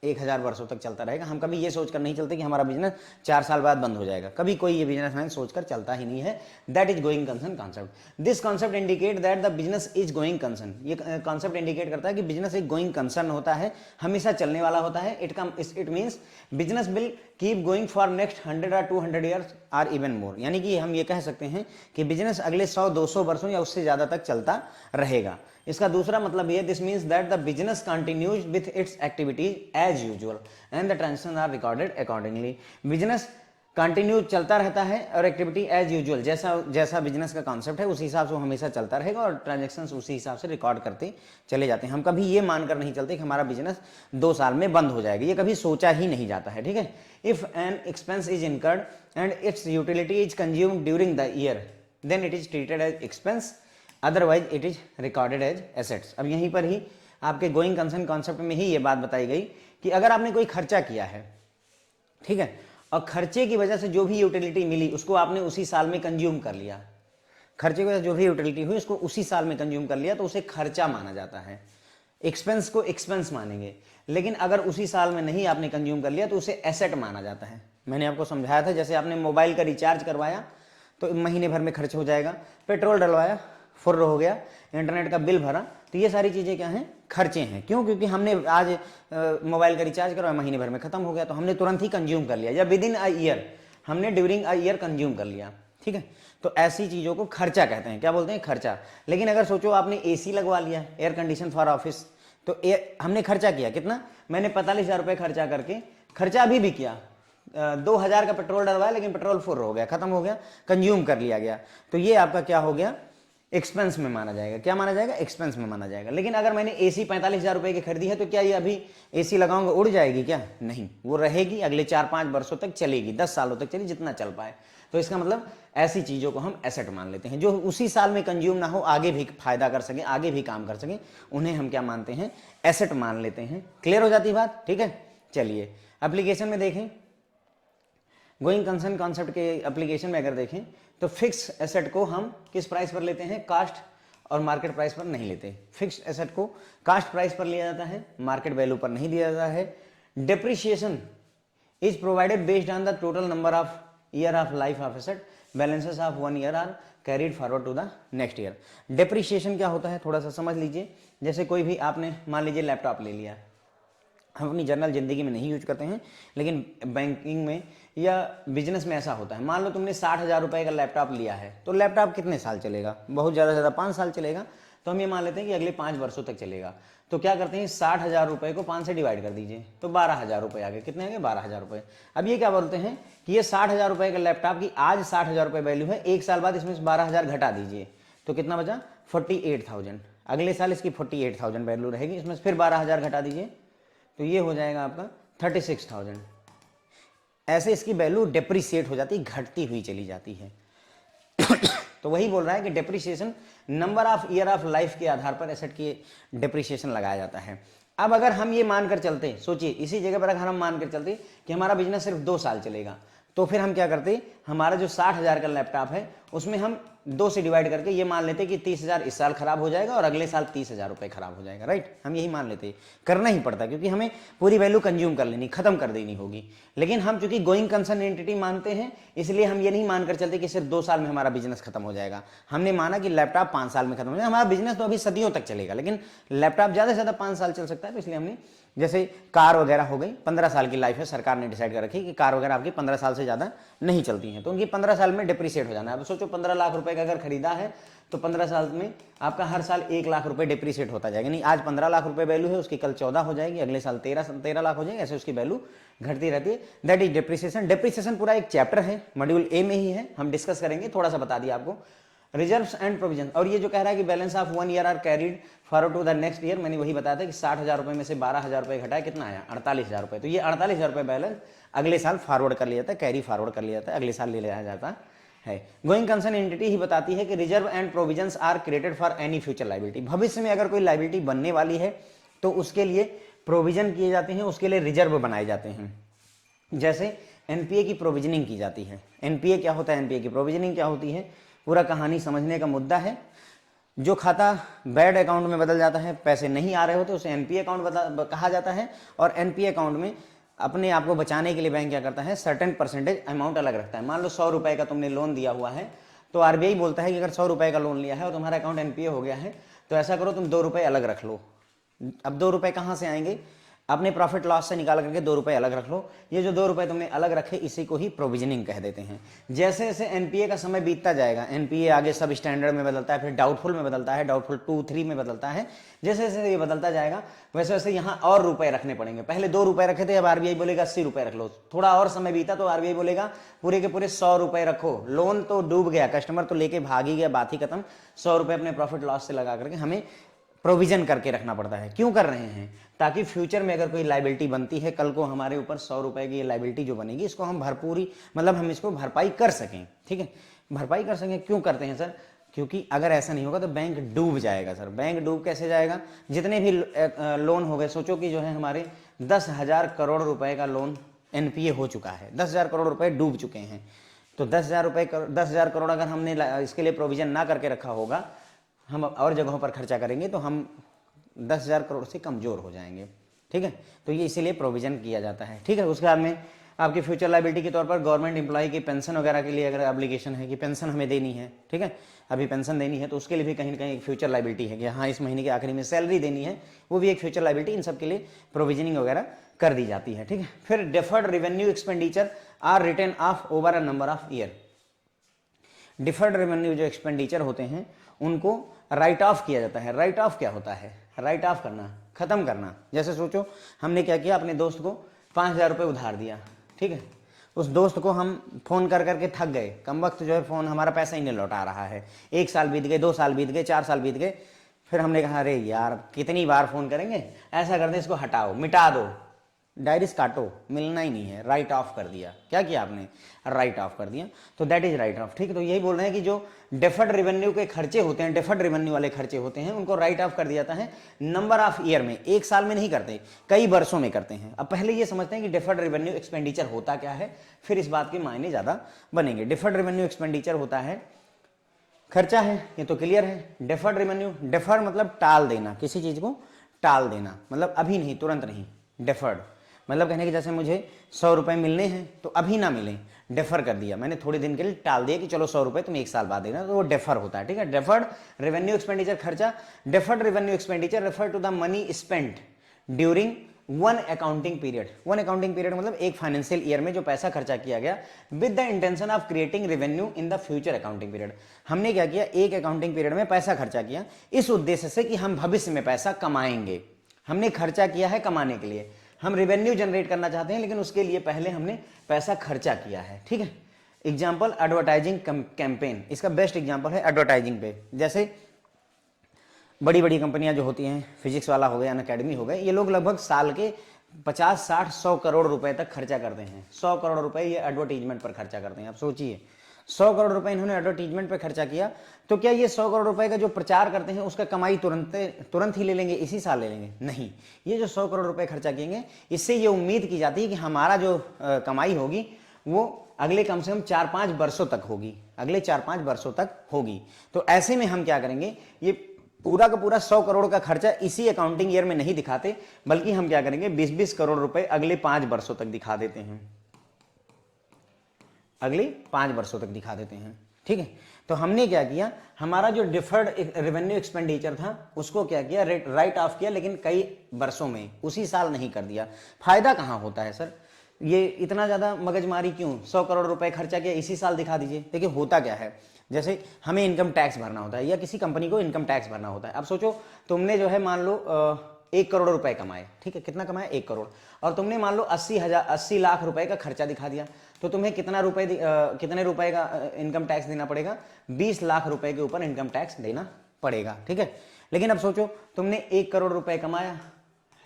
1000 वर्षों तक चलता रहेगा। हम कभी ये सोचकर नहीं चलते कि हमारा बिजनेस 4 साल बाद बंद हो जाएगा, कभी कोई ये बिजनेसमैन सोचकर चलता ही नहीं है। That is going concern concept. This concept indicate that the business is going concern. ये कॉन्सेप्ट इंडिकेट करता है कि बिजनेस एक गोइंग कंसर्न होता है, हमेशा चलने वाला होता है। It means business will keep going for next 100 or 200 years or even more. यानी कि हम ये कह सकते हैं कि बिजनेस अगले 100-200 वर्षों या उससे ज्यादा तक चलता रहेगा। इसका दूसरा मतलब ये, this means that the business continues with its activities as usual and the transaction are recorded accordingly. Business continue चलता रहता है और एक्टिविटी एज यूजुअल, जैसा बिजनेस का कॉन्सेप्ट है उसी हिसाब से वो हमेशा चलता रहेगा और ट्रांजेक्शन्स उसी हिसाब से रिकॉर्ड करते चले जाते हैं। हम कभी ये मानकर नहीं चलते कि हमारा बिजनेस 2 साल में बंद हो जाएगा, ये कभी सोचा ही नहीं जाता है, ठीक है। If an expense is incurred and its utility is consumed during the year then it is treated as expense, otherwise it is recorded as assets. अब यहीं पर ही आपके गोइंग कंसर्न कॉन्सेप्ट में ही ये बात बताई गई कि अगर आपने कोई खर्चा किया है, ठीक है, और खर्चे की वजह से जो भी यूटिलिटी मिली उसको आपने उसी साल में कंज्यूम कर लिया, खर्चे की वजह से जो भी यूटिलिटी हुई उसको उसी साल में कंज्यूम कर लिया, तो उसे खर्चा माना जाता है। एक्सपेंस को एक्सपेंस मानेंगे। लेकिन अगर उसी साल में नहीं आपने कंज्यूम कर लिया तो उसे एसेट माना जाता है। मैंने आपको समझाया था, जैसे आपने मोबाइल का रिचार्ज करवाया तो महीने भर में खर्च हो जाएगा, पेट्रोल डलवाया फुर्र हो गया, इंटरनेट का बिल भरा, तो ये सारी चीज़ें क्या हैं, खर्चे हैं। क्यों? क्योंकि हमने आज मोबाइल का रिचार्ज करवाया, महीने भर में खत्म हो गया, तो हमने तुरंत ही कंज्यूम कर लिया, या विद इन अ ईयर हमने ड्यूरिंग अ ईयर कंज्यूम कर लिया, ठीक है। तो ऐसी चीज़ों को खर्चा कहते हैं। क्या बोलते हैं? खर्चा। लेकिन अगर सोचो आपने एसी लगवा लिया, एयर कंडीशन फॉर ऑफिस, तो हमने खर्चा किया कितना, मैंने 45,000 रुपये खर्चा करके, खर्चा अभी भी किया, 2,000 का पेट्रोल डलवाया लेकिन पेट्रोल फुल हो गया, खत्म हो गया, कंज्यूम कर लिया गया, तो ये आपका क्या हो गया, एक्सपेंस में माना जाएगा। क्या माना जाएगा? एक्सपेंस में माना जाएगा। लेकिन अगर मैंने एसी 45,000 रुपए की खरीदी है तो क्या ये अभी एसी लगाऊंगा उड़ जाएगी क्या? नहीं, वो रहेगी, अगले 4-5 वर्षों तक चलेगी, 10 सालों तक चलेगी, जितना चल पाए। तो इसका मतलब ऐसी चीज़ों को हम एसेट मान लेते हैं जो उसी साल में कंज्यूम ना हो, आगे भी फायदा कर सके, आगे भी काम कर सके, उन्हें हम क्या मानते हैं? एसेट मान लेते हैं। क्लियर हो जाती बात? ठीक है, चलिए एप्लीकेशन में देखें, गोइंग कंसर्न कॉन्सेप्ट के एप्लीकेशन में अगर देखें तो फिक्स एसेट को हम किस प्राइस पर लेते हैं? कास्ट और मार्केट प्राइस पर नहीं लेते। फिक्स एसेट को कास्ट प्राइस पर लिया जाता है, मार्केट वैल्यू पर नहीं दिया जाता है। Depreciation is provided based on the total number of year of life of asset, balances of 1 year are carried forward to the next year. Depreciation क्या होता है थोड़ा सा समझ लीजिए। जैसे कोई भी आपने मान लीजिए लैपटॉप ले लिया, हम अपनी जनरल जिंदगी में नहीं यूज करते हैं, लेकिन बैंकिंग में या बिजनेस में ऐसा होता है। मान लो तुमने 60,000 रुपए का लैपटॉप लिया है, तो लैपटॉप कितने साल चलेगा? बहुत ज़्यादा से ज़्यादा 5 साल चलेगा। तो हम ये मान लेते हैं कि अगले 5 वर्षों तक चलेगा। तो क्या करते हैं, 60,000 रुपए को 5 से डिवाइड कर दीजिए, तो 12,000 रुपए आ गए। कितने आ गए? 12,000 रुपए। अब ये क्या बोलते हैं कि ये 60,000 रुपए का लैपटॉप की आज 60,000 रुपए वैल्यू है, 1 साल बाद इसमें 12,000 घटा दीजिए तो कितना बचा? 48,000। अगले साल इसकी 48,000 वैल्यू रहेगी, इसमें फिर 12,000 घटा दीजिए तो ये हो जाएगा आपका 36,000। ऐसे इसकी वैल्यू डेप्रिसिएट हो जाती है, घटती हुई चली जाती है। तो वही बोल रहा है कि depreciation number of year of life के आधार पर एसेट की डेप्रिसिएशन लगाया जाता है। अब अगर हम ये मानकर चलते, सोचिए इसी जगह पर अगर हम मानकर चलते कि हमारा बिजनेस सिर्फ 2 साल चलेगा, तो फिर हम क्या करते, हमारा जो 60,000 का लैपटॉप है उसमें हम 2 से डिवाइड करके ये मान लेते कि 30,000 इस साल खराब हो जाएगा और अगले साल 30,000 रुपए खराब हो जाएगा। राइट, हम यही मान लेते। करना ही पड़ता क्योंकि हमें पूरी वैल्यू कंज्यूम कर लेनी, खत्म कर देनी होगी। लेकिन हम चूंकि गोइंग कंसर्न एंटिटी मानते हैं, इसलिए हम ये नहीं मानकर चलते कि सिर्फ 2 साल में हमारा बिजनेस खत्म हो जाएगा। हमने माना कि लैपटॉप 5 साल में खत्म हो जाएगा। हमारा बिजनेस तो अभी सदियों तक चलेगा, लेकिन लैपटॉप ज्यादा से ज्यादा 5 साल चल सकता है। तो इसलिए हमने, जैसे कार वगैरह हो गई, 15 साल की लाइफ है, सरकार ने डिसाइड कर रखी कि कार वगैरह आपकी 15 साल से ज्यादा नहीं चलती हैं, तो उनकी 15 साल में डिप्रिसिएट हो जाना है। अब सोचो 15 लाख रुपए का अगर खरीदा है तो 15 साल में आपका हर साल 1 लाख रुपए डिप्रिसिएट होता जाएगा। नहीं, आज 15 लाख रुपए वैल्यू है, उसकी कल 14 हो जाएगी, अगले साल 13 लाख हो जाएगी, ऐसे उसकी वैल्यू घटती रहती है। That is depreciation. डेप्रिसिएशन पूरा एक चैप्टर है, मॉड्यूल ए में ही है, हम डिस्कस करेंगे, थोड़ा सा बता दिया आपको। रिजर्व्स एंड प्रोविजन, और ये जो कह रहा है कि balance of 1 year are carried forward to the next year, मैंने वही बताया था कि 60,000 रुपए में से 12,000 रुपए घटाया, कितना आया? 48,000 रुपए। तो ये 48,000 रुपए बैलेंस अगले साल फॉरवर्ड कर लिया जाता है, कैरी फॉरवर्ड कर लिया जाता है, अगले साल ले लिया जाता है। गोइंग कंसर्न एंटिटी ही बताती है कि reserve and provisions are created for any future liability. भविष्य में अगर कोई लायबिलिटी बनने वाली है तो उसके लिए प्रोविजन किए जाते हैं, उसके लिए रिजर्व बनाए जाते हैं। जैसे एनपीए की प्रोविजनिंग की जाती है। एनपीए क्या होता है, एनपीए की प्रोविजनिंग क्या होती है, पूरा कहानी समझने का मुद्दा है। जो खाता बैड अकाउंट में बदल जाता है, पैसे नहीं आ रहे होते, उसे एनपीए अकाउंट कहा जाता है। और एनपीए अकाउंट में अपने आप को बचाने के लिए बैंक क्या करता है, सर्टेन परसेंटेज अमाउंट अलग रखता है। मान लो 100 रुपए का तुमने लोन दिया हुआ है, तो आरबीआई बोलता है कि अगर 100 रुपए का लोन लिया है और तुम्हारा अकाउंट एनपीए हो गया है, तो ऐसा करो तुम 2 रुपए अलग रख लो। अब 2 रुपए कहाँ से आएंगे? अपने प्रॉफिट लॉस से निकाल करके 2 रुपए अलग रख लो। ये जो 2 रुपए तुमने अलग रखे, इसी को ही प्रोविजनिंग कह देते हैं। जैसे जैसे एनपीए का समय बीतता जाएगा, एनपीए आगे सब स्टैंडर्ड में बदलता है, फिर डाउटफुल में बदलता है, डाउटफुल 2, 3 में बदलता है। जैसे जैसे ये बदलता जाएगा वैसे वैसे यहाँ और रुपए रखने पड़ेंगे। पहले 2 रुपए रखे थे, अब आरबीआई बोलेगा 80 रुपए रख लो। थोड़ा और समय बीता तो आरबीआई बोलेगा पूरे के पूरे 100 रुपए रखो। लोन तो डूब गया, कस्टमर तो लेके भाग ही गया, बात ही खत्म। 100 रुपए अपने प्रॉफिट लॉस से लगा करके हमें प्रोविजन करके रखना पड़ता है। क्यों कर रहे हैं? ताकि फ्यूचर में अगर कोई लायबिलिटी बनती है, कल को हमारे ऊपर 100 रुपए की लायबिलिटी जो बनेगी, इसको हम भरपूरी, मतलब हम इसको भरपाई कर सकें। ठीक है, भरपाई कर सकें। क्यों करते हैं सर? क्योंकि अगर ऐसा नहीं होगा तो बैंक डूब जाएगा। सर बैंक डूब कैसे जाएगा? जितने भी लोन हो गए, सोचो कि जो है हमारे 10,000 करोड़ रुपए का लोन एनपीए हो चुका है, 10,000 करोड़ रुपए डूब चुके हैं। तो 10,000 करोड़ अगर हमने इसके लिए प्रोविजन ना करके रखा होगा, हम और जगहों पर खर्चा करेंगे तो हम 10,000 करोड़ से कमजोर हो जाएंगे। ठीक है, तो ये इसीलिए प्रोविजन किया जाता है। ठीक है, उसके बाद में आपकी फ्यूचर लायबिलिटी के तौर पर गवर्नमेंट एम्प्लॉय की पेंशन वगैरह के लिए अगर एप्लीकेशन है कि पेंशन हमें देनी है, ठीक है, अभी पेंशन देनी है, तो उसके लिए भी कहीं ना कहीं एक फ्यूचर लायबिलिटी है कि हाँ इस महीने के आखिरी में सैलरी देनी है, वो भी एक फ्यूचर लायबिलिटी। इन सब के लिए प्रोविजनिंग वगैरह कर दी जाती है। ठीक है, फिर deferred revenue expenditure are written off over a number of year. Deferred revenue जो एक्सपेंडिचर होते हैं उनको राइट ऑफ किया जाता है। राइट ऑफ क्या होता है? राइट ऑफ करना, खत्म करना। जैसे सोचो हमने क्या किया, अपने दोस्त को 5,000 रुपये उधार दिया, ठीक है, उस दोस्त को हम फ़ोन कर करके थक गए, कम वक्त जो है फ़ोन हमारा पैसा ही नहीं लौटा रहा है, 1 साल बीत गए, 2 साल बीत गए, 4 साल बीत गए, फिर हमने कहा अरे यार कितनी बार फ़ोन करेंगे, ऐसा करते इसको हटाओ, मिटा दो, डायरीज काटो, मिलना ही नहीं है, राइट ऑफ कर दिया। क्या किया आपने? राइट ऑफ कर दिया। तो दैट इज राइट ऑफ। ठीक है, तो यही बोल रहे हैं कि जो डेफर्ड रेवेन्यू के खर्चे होते हैं, डेफर्ड रेवेन्यू वाले खर्चे होते हैं, उनको राइट ऑफ कर दिया जाता है नंबर ऑफ ईयर में। एक साल में नहीं करते, कई वर्षों में करते हैं। अब पहले ये समझते हैं कि डेफर्ड रेवेन्यू एक्सपेंडिचर होता क्या है, फिर इस बात के मायने ज्यादा बनेंगे। डेफर्ड रेवेन्यू एक्सपेंडिचर होता है, खर्चा है, ये तो क्लियर है। डेफर्ड रेवेन्यू, डेफर मतलब टाल देना, किसी चीज को टाल देना, मतलब अभी नहीं, तुरंत नहीं। डेफर्ड मतलब कहने की जैसे मुझे 100 रुपए मिलने हैं तो अभी ना मिले, डेफर कर दिया मैंने, थोड़े दिन के लिए टाल दिया कि चलो 100 रुपए तुम 1 साल बाद देना, तो वो डेफर होता है। ठीक है, डेफर्ड रेवेन्यू एक्सपेंडिचर खर्चा। Deferred revenue expenditure refer to the money spent during one accounting period. One accounting period मतलब एक फाइनेंशियल ईयर में जो पैसा खर्चा किया गया with the intention of creating revenue in the future accounting period. हमने क्या किया, एक अकाउंटिंग पीरियड में पैसा खर्चा किया इस उद्देश्य से कि हम भविष्य में पैसा कमाएंगे। हमने खर्चा किया है कमाने के लिए, हम रेवेन्यू जनरेट करना चाहते हैं, लेकिन उसके लिए पहले हमने पैसा खर्चा किया है। ठीक है, एग्जाम्पल एडवर्टाइजिंग कैंपेन, इसका बेस्ट एग्जाम्पल है एडवर्टाइजिंग पे। जैसे बड़ी बड़ी कंपनियां जो होती हैं, फिजिक्स वाला हो गया, अनअकैडमी हो गए, ये लोग लगभग साल के 50, 60, 100 करोड़ रुपए तक खर्चा करते हैं। 100 करोड़ रुपए ये एडवर्टीजमेंट पर खर्चा करते हैं। आप सोचिए 100 करोड़ रुपए इन्होंने एडवर्टीजमेंट पे खर्चा किया, तो क्या ये 100 करोड़ रुपए का जो प्रचार करते हैं उसका कमाई तुरंत ही ले लेंगे, इसी साल ले लेंगे? नहीं, ये जो 100 करोड़ रुपए खर्चा किएंगे, इससे ये उम्मीद की जाती है कि हमारा जो कमाई होगी वो अगले कम से कम 4-5 वर्षों तक होगी, अगले 4-5 वर्षों तक होगी। तो ऐसे में हम क्या करेंगे, ये पूरा का पूरा 100 करोड़ का खर्चा इसी अकाउंटिंग ईयर में नहीं दिखाते, बल्कि हम क्या करेंगे 20-20 करोड़ रुपए अगले 5 वर्षों तक दिखा देते हैं, अगले 5 वर्षों तक दिखा देते हैं। ठीक है, तो हमने क्या किया, हमारा जो डिफर्ड रेवेन्यू एक्सपेंडिचर था उसको क्या किया, राइट ऑफ किया, लेकिन कई वर्षों में, उसी साल नहीं कर दिया। फायदा कहां होता है सर, ये इतना ज्यादा मगजमारी क्यों? 100 करोड़ रुपए खर्चा किया, इसी साल दिखा दीजिए। देखिए होता क्या है, जैसे हमें इनकम टैक्स भरना होता है या किसी कंपनी को इनकम टैक्स भरना होता है। अब सोचो तुमने जो है मान लो 1 करोड़ रुपए कमाए, ठीक है, कितना कमाया? 1 करोड़, और तुमने मान लो 80 लाख रुपए का खर्चा दिखा दिया, तो तुम्हें कितने रुपए का इनकम टैक्स देना पड़ेगा? 20 लाख रुपए के ऊपर इनकम टैक्स देना पड़ेगा। ठीक है, लेकिन अब सोचो तुमने 1 करोड़ रुपए कमाया,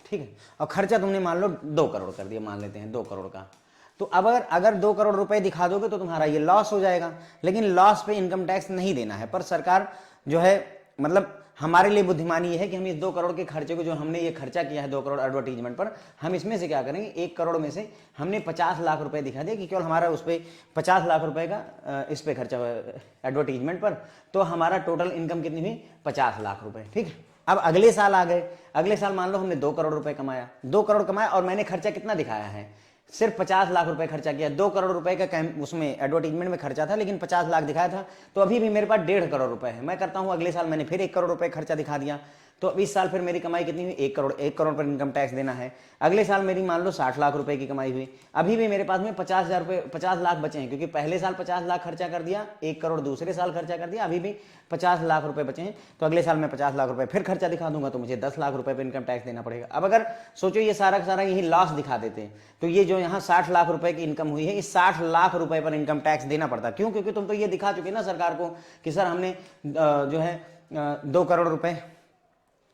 ठीक है, और खर्चा तुमने मान लो 2 करोड़ कर दिया, मान लेते हैं 2 करोड़ का, तो अब अगर 2 करोड़ रुपए दिखा दोगे तो तुम्हारा ये लॉस हो जाएगा। लेकिन लॉस पे इनकम टैक्स नहीं देना है, पर सरकार जो है, मतलब हमारे लिए बुद्धिमानी ये है कि हम इस 2 करोड़ के खर्चे को, जो हमने ये खर्चा किया है 2 करोड़ एडवर्टीजमेंट पर, हम इसमें से क्या करेंगे, 1 करोड़ में से हमने 50 लाख रुपए दिखा दिया कि केवल हमारा उस पर 50 लाख रुपए का इस पे खर्चा हुआ एडवर्टीजमेंट पर, तो हमारा टोटल इनकम कितनी हुई? 50 लाख रुपए। ठीक है, अब अगले साल आ गए, अगले साल मान लो हमने 2 करोड़ रुपए कमाया, 2 करोड़ कमाया, और मैंने खर्चा कितना दिखाया है? सिर्फ 50 लाख रुपए खर्चा किया। 2 करोड़ रुपए का उसमें एडवर्टीजमेंट में खर्चा था, लेकिन 50 लाख दिखाया था, तो अभी भी मेरे पास 1.5 करोड़ रुपए है। मैं करता हूं अगले साल मैंने फिर 1 करोड़ रुपए खर्चा दिखा दिया, तो अब इस साल फिर मेरी कमाई कितनी हुई? 1 करोड़। 1 करोड़ पर इनकम टैक्स देना है। अगले साल मेरी मान लो 60 लाख रुपए की कमाई हुई, अभी भी मेरे पास में 50 लाख बचे हैं, क्योंकि पहले साल 50 लाख खर्चा कर दिया, 1 करोड़ दूसरे साल खर्चा कर दिया, अभी भी 50 लाख रुपए बचे हैं। तो अगले साल मैं 50 लाख रुपए फिर खर्चा दिखा दूंगा, तो मुझे 10 लाख रुपए पर इनकम टैक्स देना पड़ेगा। अब अगर सोचो ये सारा का सारा यही लॉस दिखा देते हैं, तो ये जो यहाँ 60 लाख रुपए की इनकम हुई है, इस 60 लाख रुपए पर इनकम टैक्स देना पड़ता। क्यों? क्योंकि तुम तो ये दिखा चुके ना सरकार को कि सर हमने जो है 2 करोड़ रुपए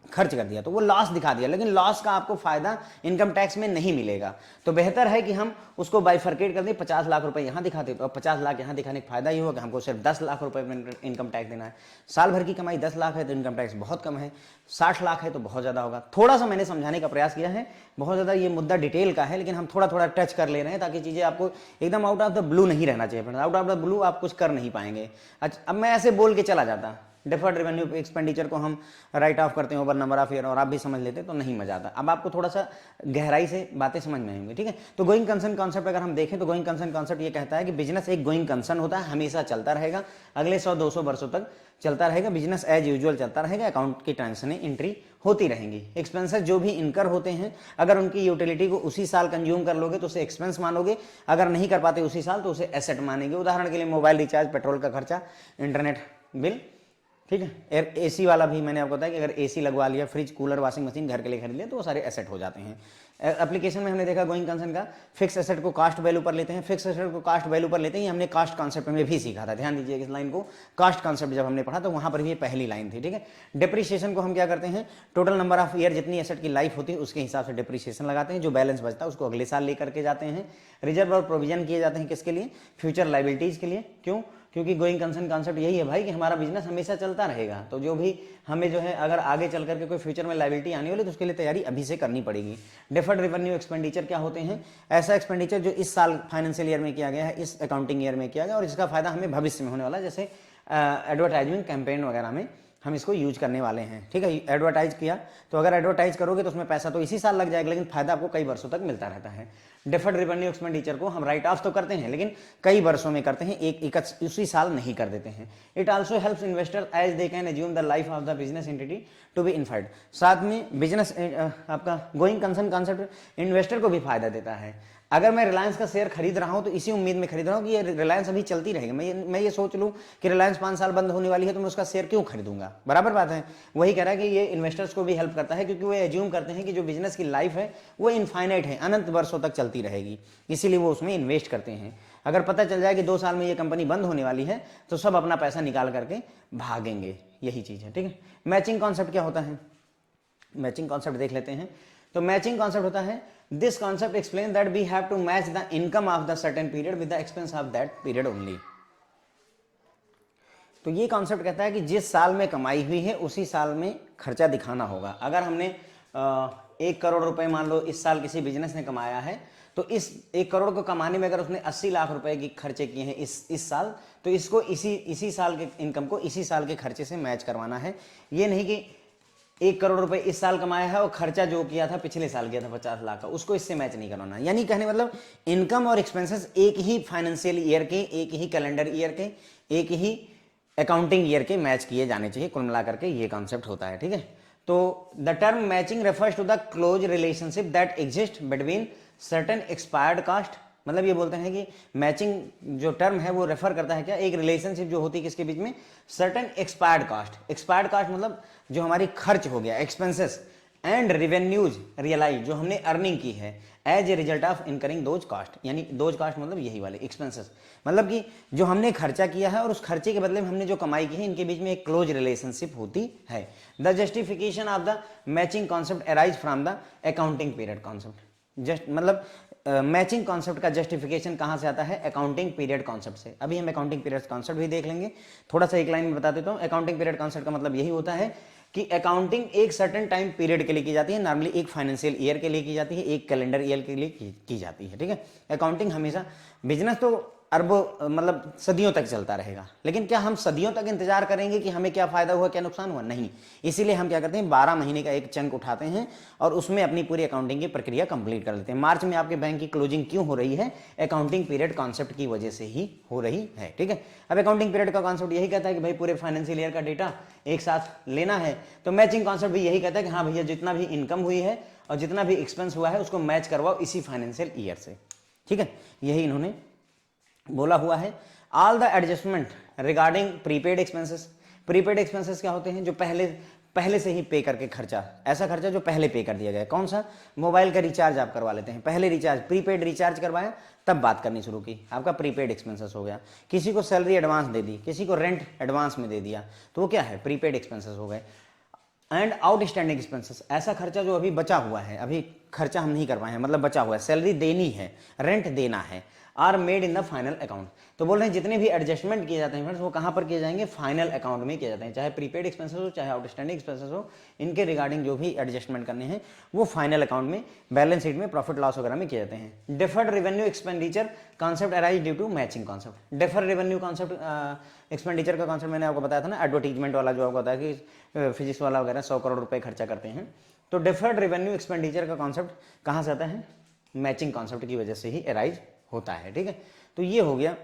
खर्च कर दिया, तो वो लॉस दिखा दिया, लेकिन लॉस का आपको फायदा इनकम टैक्स में नहीं मिलेगा। तो बेहतर है कि हम उसको बाइफर्केट कर दें, 50 लाख रुपए यहां दिखाते, तो अब 50 लाख यहां दिखाने का फायदा ये होगा कि हमको सिर्फ 10 लाख रुपए इनकम टैक्स देना है। साल भर की कमाई 10 लाख है तो इनकम टैक्स बहुत कम है, 60 लाख है तो बहुत ज्यादा होगा। थोड़ा सा मैंने समझाने का प्रयास किया है, बहुत ज्यादा ये मुद्दा डिटेल का है, लेकिन हम थोड़ा थोड़ा टच कर ले रहे हैं ताकि चीजें आपको एकदम आउट ऑफ द ब्लू नहीं रहना चाहिए। आउट ऑफ द ब्लू आप कुछ कर नहीं पाएंगे। अच्छा, अब मैं ऐसे बोल के चला जाता, डेफर्ड रेवेन्यू एक्सपेंडिचर को हम राइट ऑफ करते हैं ओवर नंबर ऑफ ईयर, और आप भी समझ लेते तो नहीं मजा आता। अब आपको थोड़ा सा गहराई से बातें समझ में आएंगी। ठीक है, तो गोइंग कंसर्न कॉन्सेप्ट अगर हम देखें तो गोइंग कंसर्न कॉन्सेप्ट ये कहता है कि बिजनेस एक गोइंग कंसर्न होता है, हमेशा चलता रहेगा, अगले 100-200 वर्षों तक चलता रहेगा। बिजनेस एज यूजुअल चलता रहेगा, अकाउंट की ट्रांजेक्शनें एंट्री होती रहेंगी। एक्सपेंसेस जो भी इनकर होते हैं, अगर उनकी यूटिलिटी को उसी साल कंज्यूम कर लोगे तो उसे एक्सपेंस मानोगे, अगर नहीं कर पाते उसी साल तो उसे एसेट मानेंगे। उदाहरण के लिए मोबाइल रिचार्ज, पेट्रोल का खर्चा, इंटरनेट बिल, ठीक है। एसी वाला भी मैंने आपको बताया कि अगर एसी लगवा लिया, फ्रिज, कूलर, वॉशिंग मशीन घर के लिए खरीद लिया तो वो सारे एसेट हो जाते हैं। एप्लीकेशन में हमने देखा गोइंग कंसर्न का फिक्स एसेट को कास्ट वैल्यू पर लेते हैं, फिक्स एसेट को कास्ट वैल्यू पर लेते हैं। ये हमने कास्ट कॉन्सेप्ट में भी सीखा था, ध्यान दीजिए इस लाइन को। कास्ट कॉन्सेप्ट जब हमने पढ़ा तो वहां पर भी ये पहली लाइन थी, ठीक है। डिप्रिसिएशन को हम क्या करते हैं, टोटल नंबर ऑफ ईयर जितनी एसेट की लाइफ होती है उसके हिसाब से डिप्रिसिएशन लगाते हैं, जो बैलेंस बचता है उसको अगले साल लेकर के जाते हैं। रिजर्व और प्रोविजन किए जाते हैं किसके लिए, फ्यूचर लाइबिलिटीज के लिए। क्यों, क्योंकि गोइंग कंसर्न कॉन्सेप्ट यही है भाई कि हमारा बिजनेस हमेशा चलता रहेगा, तो जो भी हमें जो है अगर आगे चल करके कोई फ्यूचर में लायबिलिटी आने वाली तो उसके लिए तैयारी अभी से करनी पड़ेगी। डिफर्ड रेवेन्यू एक्सपेंडिचर क्या होते हैं, ऐसा एक्सपेंडिचर जो इस साल फाइनेंशियल ईयर में किया गया है, इस अकाउंटिंग ईयर में किया गया और इसका फायदा हमें भविष्य में होने वाला है, जैसे एडवर्टाइजमेंट कैंपेन वगैरह में हम इसको यूज करने वाले हैं, ठीक है। एडवर्टाइज किया तो अगर एडवर्टाइज करोगे तो उसमें पैसा तो इसी साल लग जाएगा, लेकिन फायदा आपको कई वर्षों तक मिलता रहता है। डिफर्ड रेवेन्यू एक्सपेंडिचर को हम राइट ऑफ तो करते हैं लेकिन कई वर्षों में करते हैं, एक उसी साल नहीं कर देते हैं। It also helps investor as they can assume the life of the business entity to be infinite. साथ में बिजनेस आपका गोइंग कंसर्न कॉन्सेप्ट इन्वेस्टर को भी फायदा देता है। अगर मैं रिलायंस का शेयर खरीद रहा हूं तो इसी उम्मीद में खरीद रहा हूं कि ये रिलायंस अभी चलती रहेगी। मैं ये सोच लूं कि रिलायंस 5 साल बंद होने वाली है तो मैं उसका शेयर क्यों खरीदूंगा, बराबर बात है। वही कह रहा है कि ये इन्वेस्टर्स को भी हेल्प करता है क्योंकि वो एज्यूम करते हैं कि जो बिजनेस की लाइफ है वो इनफाइनाइट है, अनंत वर्षों तक चलती रहेगी, इसीलिए वो उसमें इन्वेस्ट करते हैं। अगर पता चल जाए कि 2 साल में ये कंपनी बंद होने वाली है तो सब अपना पैसा निकाल करके भागेंगे, यही चीज है, ठीक है। मैचिंग कॉन्सेप्ट क्या होता है, मैचिंग कॉन्सेप्ट देख लेते हैं। तो मैचिंग कॉन्सेप्ट होता है, this concept explain that we have to match the income of the certain period with the expense of that period only. तो ये कॉन्सेप्ट कहता है कि जिस साल में कमाई हुई है उसी साल में खर्चा दिखाना होगा। अगर हमने 1 करोड़ रुपए मान लो इस साल किसी बिजनेस ने कमाया है तो इस 1 करोड़ को कमाने में अगर उसने 80 लाख रुपए की खर्चे किए हैं इस साल, तो इसको इसी साल के इनकम को इसी साल के खर्चे से मैच करवाना है। ये नहीं कि 1 करोड़ रुपए इस साल कमाया है और खर्चा जो किया था पिछले साल किया था 50 लाख का, उसको इससे मैच नहीं करवाना। यानी कहने मतलब इनकम और एक्सपेंसेस एक ही फाइनेंशियल ईयर के, एक ही कैलेंडर ईयर के, एक ही अकाउंटिंग ईयर के मैच किए जाने चाहिए, कुल मिलाकर के ये कॉन्सेप्ट होता है, ठीक है। तो the term matching refers to the close relationship that exist between certain expired cost. मतलब ये बोलते हैं कि मैचिंग जो टर्म है वो रेफर करता है क्या, एक रिलेशनशिप जो होती है किसके बीच में, certain expired cost. Expired cost मतलब जो हमारी खर्च हो गया, एक्सपेंसेस एंड रिवेन्यूज रियलाइज जो हमने अर्निंग की है as a result of incurring those cost. यानी दोज कास्ट मतलब यही वाले एक्सपेंसेस, मतलब कि जो हमने खर्चा किया है और उस खर्चे के बदले में हमने जो कमाई की है, इनके बीच में एक क्लोज रिलेशनशिप होती है। The justification of the matching concept arise from the accounting period concept. Just मतलब मैचिंग कॉन्सेप्ट का जस्टिफिकेशन कहां से आता है, अकाउंटिंग पीरियड कॉन्सेप्ट से। अभी हम अकाउंटिंग पीरियड कॉन्सेप्ट भी देख लेंगे, थोड़ा सा एक लाइन में बता देता हूं। अकाउंटिंग पीरियड कॉन्सेप्ट का मतलब यही होता है कि अकाउंटिंग एक सर्टेन टाइम पीरियड के लिए की जाती है, नॉर्मली एक फाइनेंशियल ईयर के लिए की जाती है, एक कैलेंडर ईयर के लिए की जाती है, ठीक है। अकाउंटिंग हमेशा, बिजनेस तो अरबों मतलब सदियों तक चलता रहेगा, लेकिन क्या हम सदियों तक इंतजार करेंगे कि हमें क्या फायदा हुआ क्या नुकसान हुआ, नहीं। इसीलिए हम क्या करते हैं, 12 महीने का एक चंक उठाते हैं और उसमें अपनी पूरी अकाउंटिंग की प्रक्रिया कंप्लीट कर लेते हैं। मार्च में आपके बैंक की क्लोजिंग क्यों हो रही है, अकाउंटिंग पीरियड कॉन्सेप्ट की वजह से ही हो रही है, ठीक है। अब अकाउंटिंग पीरियड का कॉन्सेप्ट यही कहता है कि भाई पूरे फाइनेंशियल ईयर का डेटा एक साथ लेना है। तो मैचिंग कॉन्सेप्ट भी यही कहता है कि हाँ भैया जितना भी इनकम हुई है और जितना भी एक्सपेंस हुआ है उसको मैच करवाओ इसी फाइनेंशियल ईयर से, ठीक है। यही इन्होंने बोला हुआ है। All the adjustment regarding prepaid expenses. Prepaid expenses क्या होते हैं, जो पहले से ही पे करके खर्चा, ऐसा खर्चा जो पहले पे कर दिया गया। कौन सा, मोबाइल का रिचार्ज आप करवा लेते हैं, पहले रिचार्ज प्रीपेड रिचार्ज करवाया तब बात करनी शुरू की, आपका प्रीपेड एक्सपेंसेस हो गया। किसी को सैलरी एडवांस दे दी, किसी को रेंट एडवांस में दे दिया, तो वो क्या है, प्रीपेड एक्सपेंसेस हो गए। एंड आउटस्टैंडिंग एक्सपेंसेस, ऐसा खर्चा जो अभी बचा हुआ है, अभी खर्चा हम नहीं कर पाए हैं, मतलब बचा हुआ है, सैलरी देनी है, रेंट देना है, are made in the final account. तो बोल रहे हैं जितने भी एडजस्टमेंट किए जाते हैं फ्रेंड्स वो कहां पर किए जाएंगे, फाइनल अकाउंट में किए जाते हैं। चाहे प्रीपेड एक्सपेंसेस हो चाहे आउटस्टैंडिंग एक्सपेंसेस हो, इनके रिगार्डिंग जो भी एडजस्टमेंट करने हैं वो फाइनल अकाउंट में, बैलेंस शीट में, प्रॉफिट लॉस वगैरह में किए जाते हैं। Deferred revenue expenditure concept arise due to matching concept. Deferred revenue concept expenditure का कॉन्सेप्ट मैंने आपको बताया था ना, एडवर्टीजमेंट वाला जो आपको बताया कि फिजिक्स वाला वगैरह 100 करोड़ रुपए खर्चा करते हैं। तो डिफर्ड रेवेन्यू एक्सपेंडिचर का कॉन्सेप्ट कहां से आता है, मैचिंग कॉन्सेप्ट की वजह से ही अराइज होता है, ठीक है। तो ये हो गया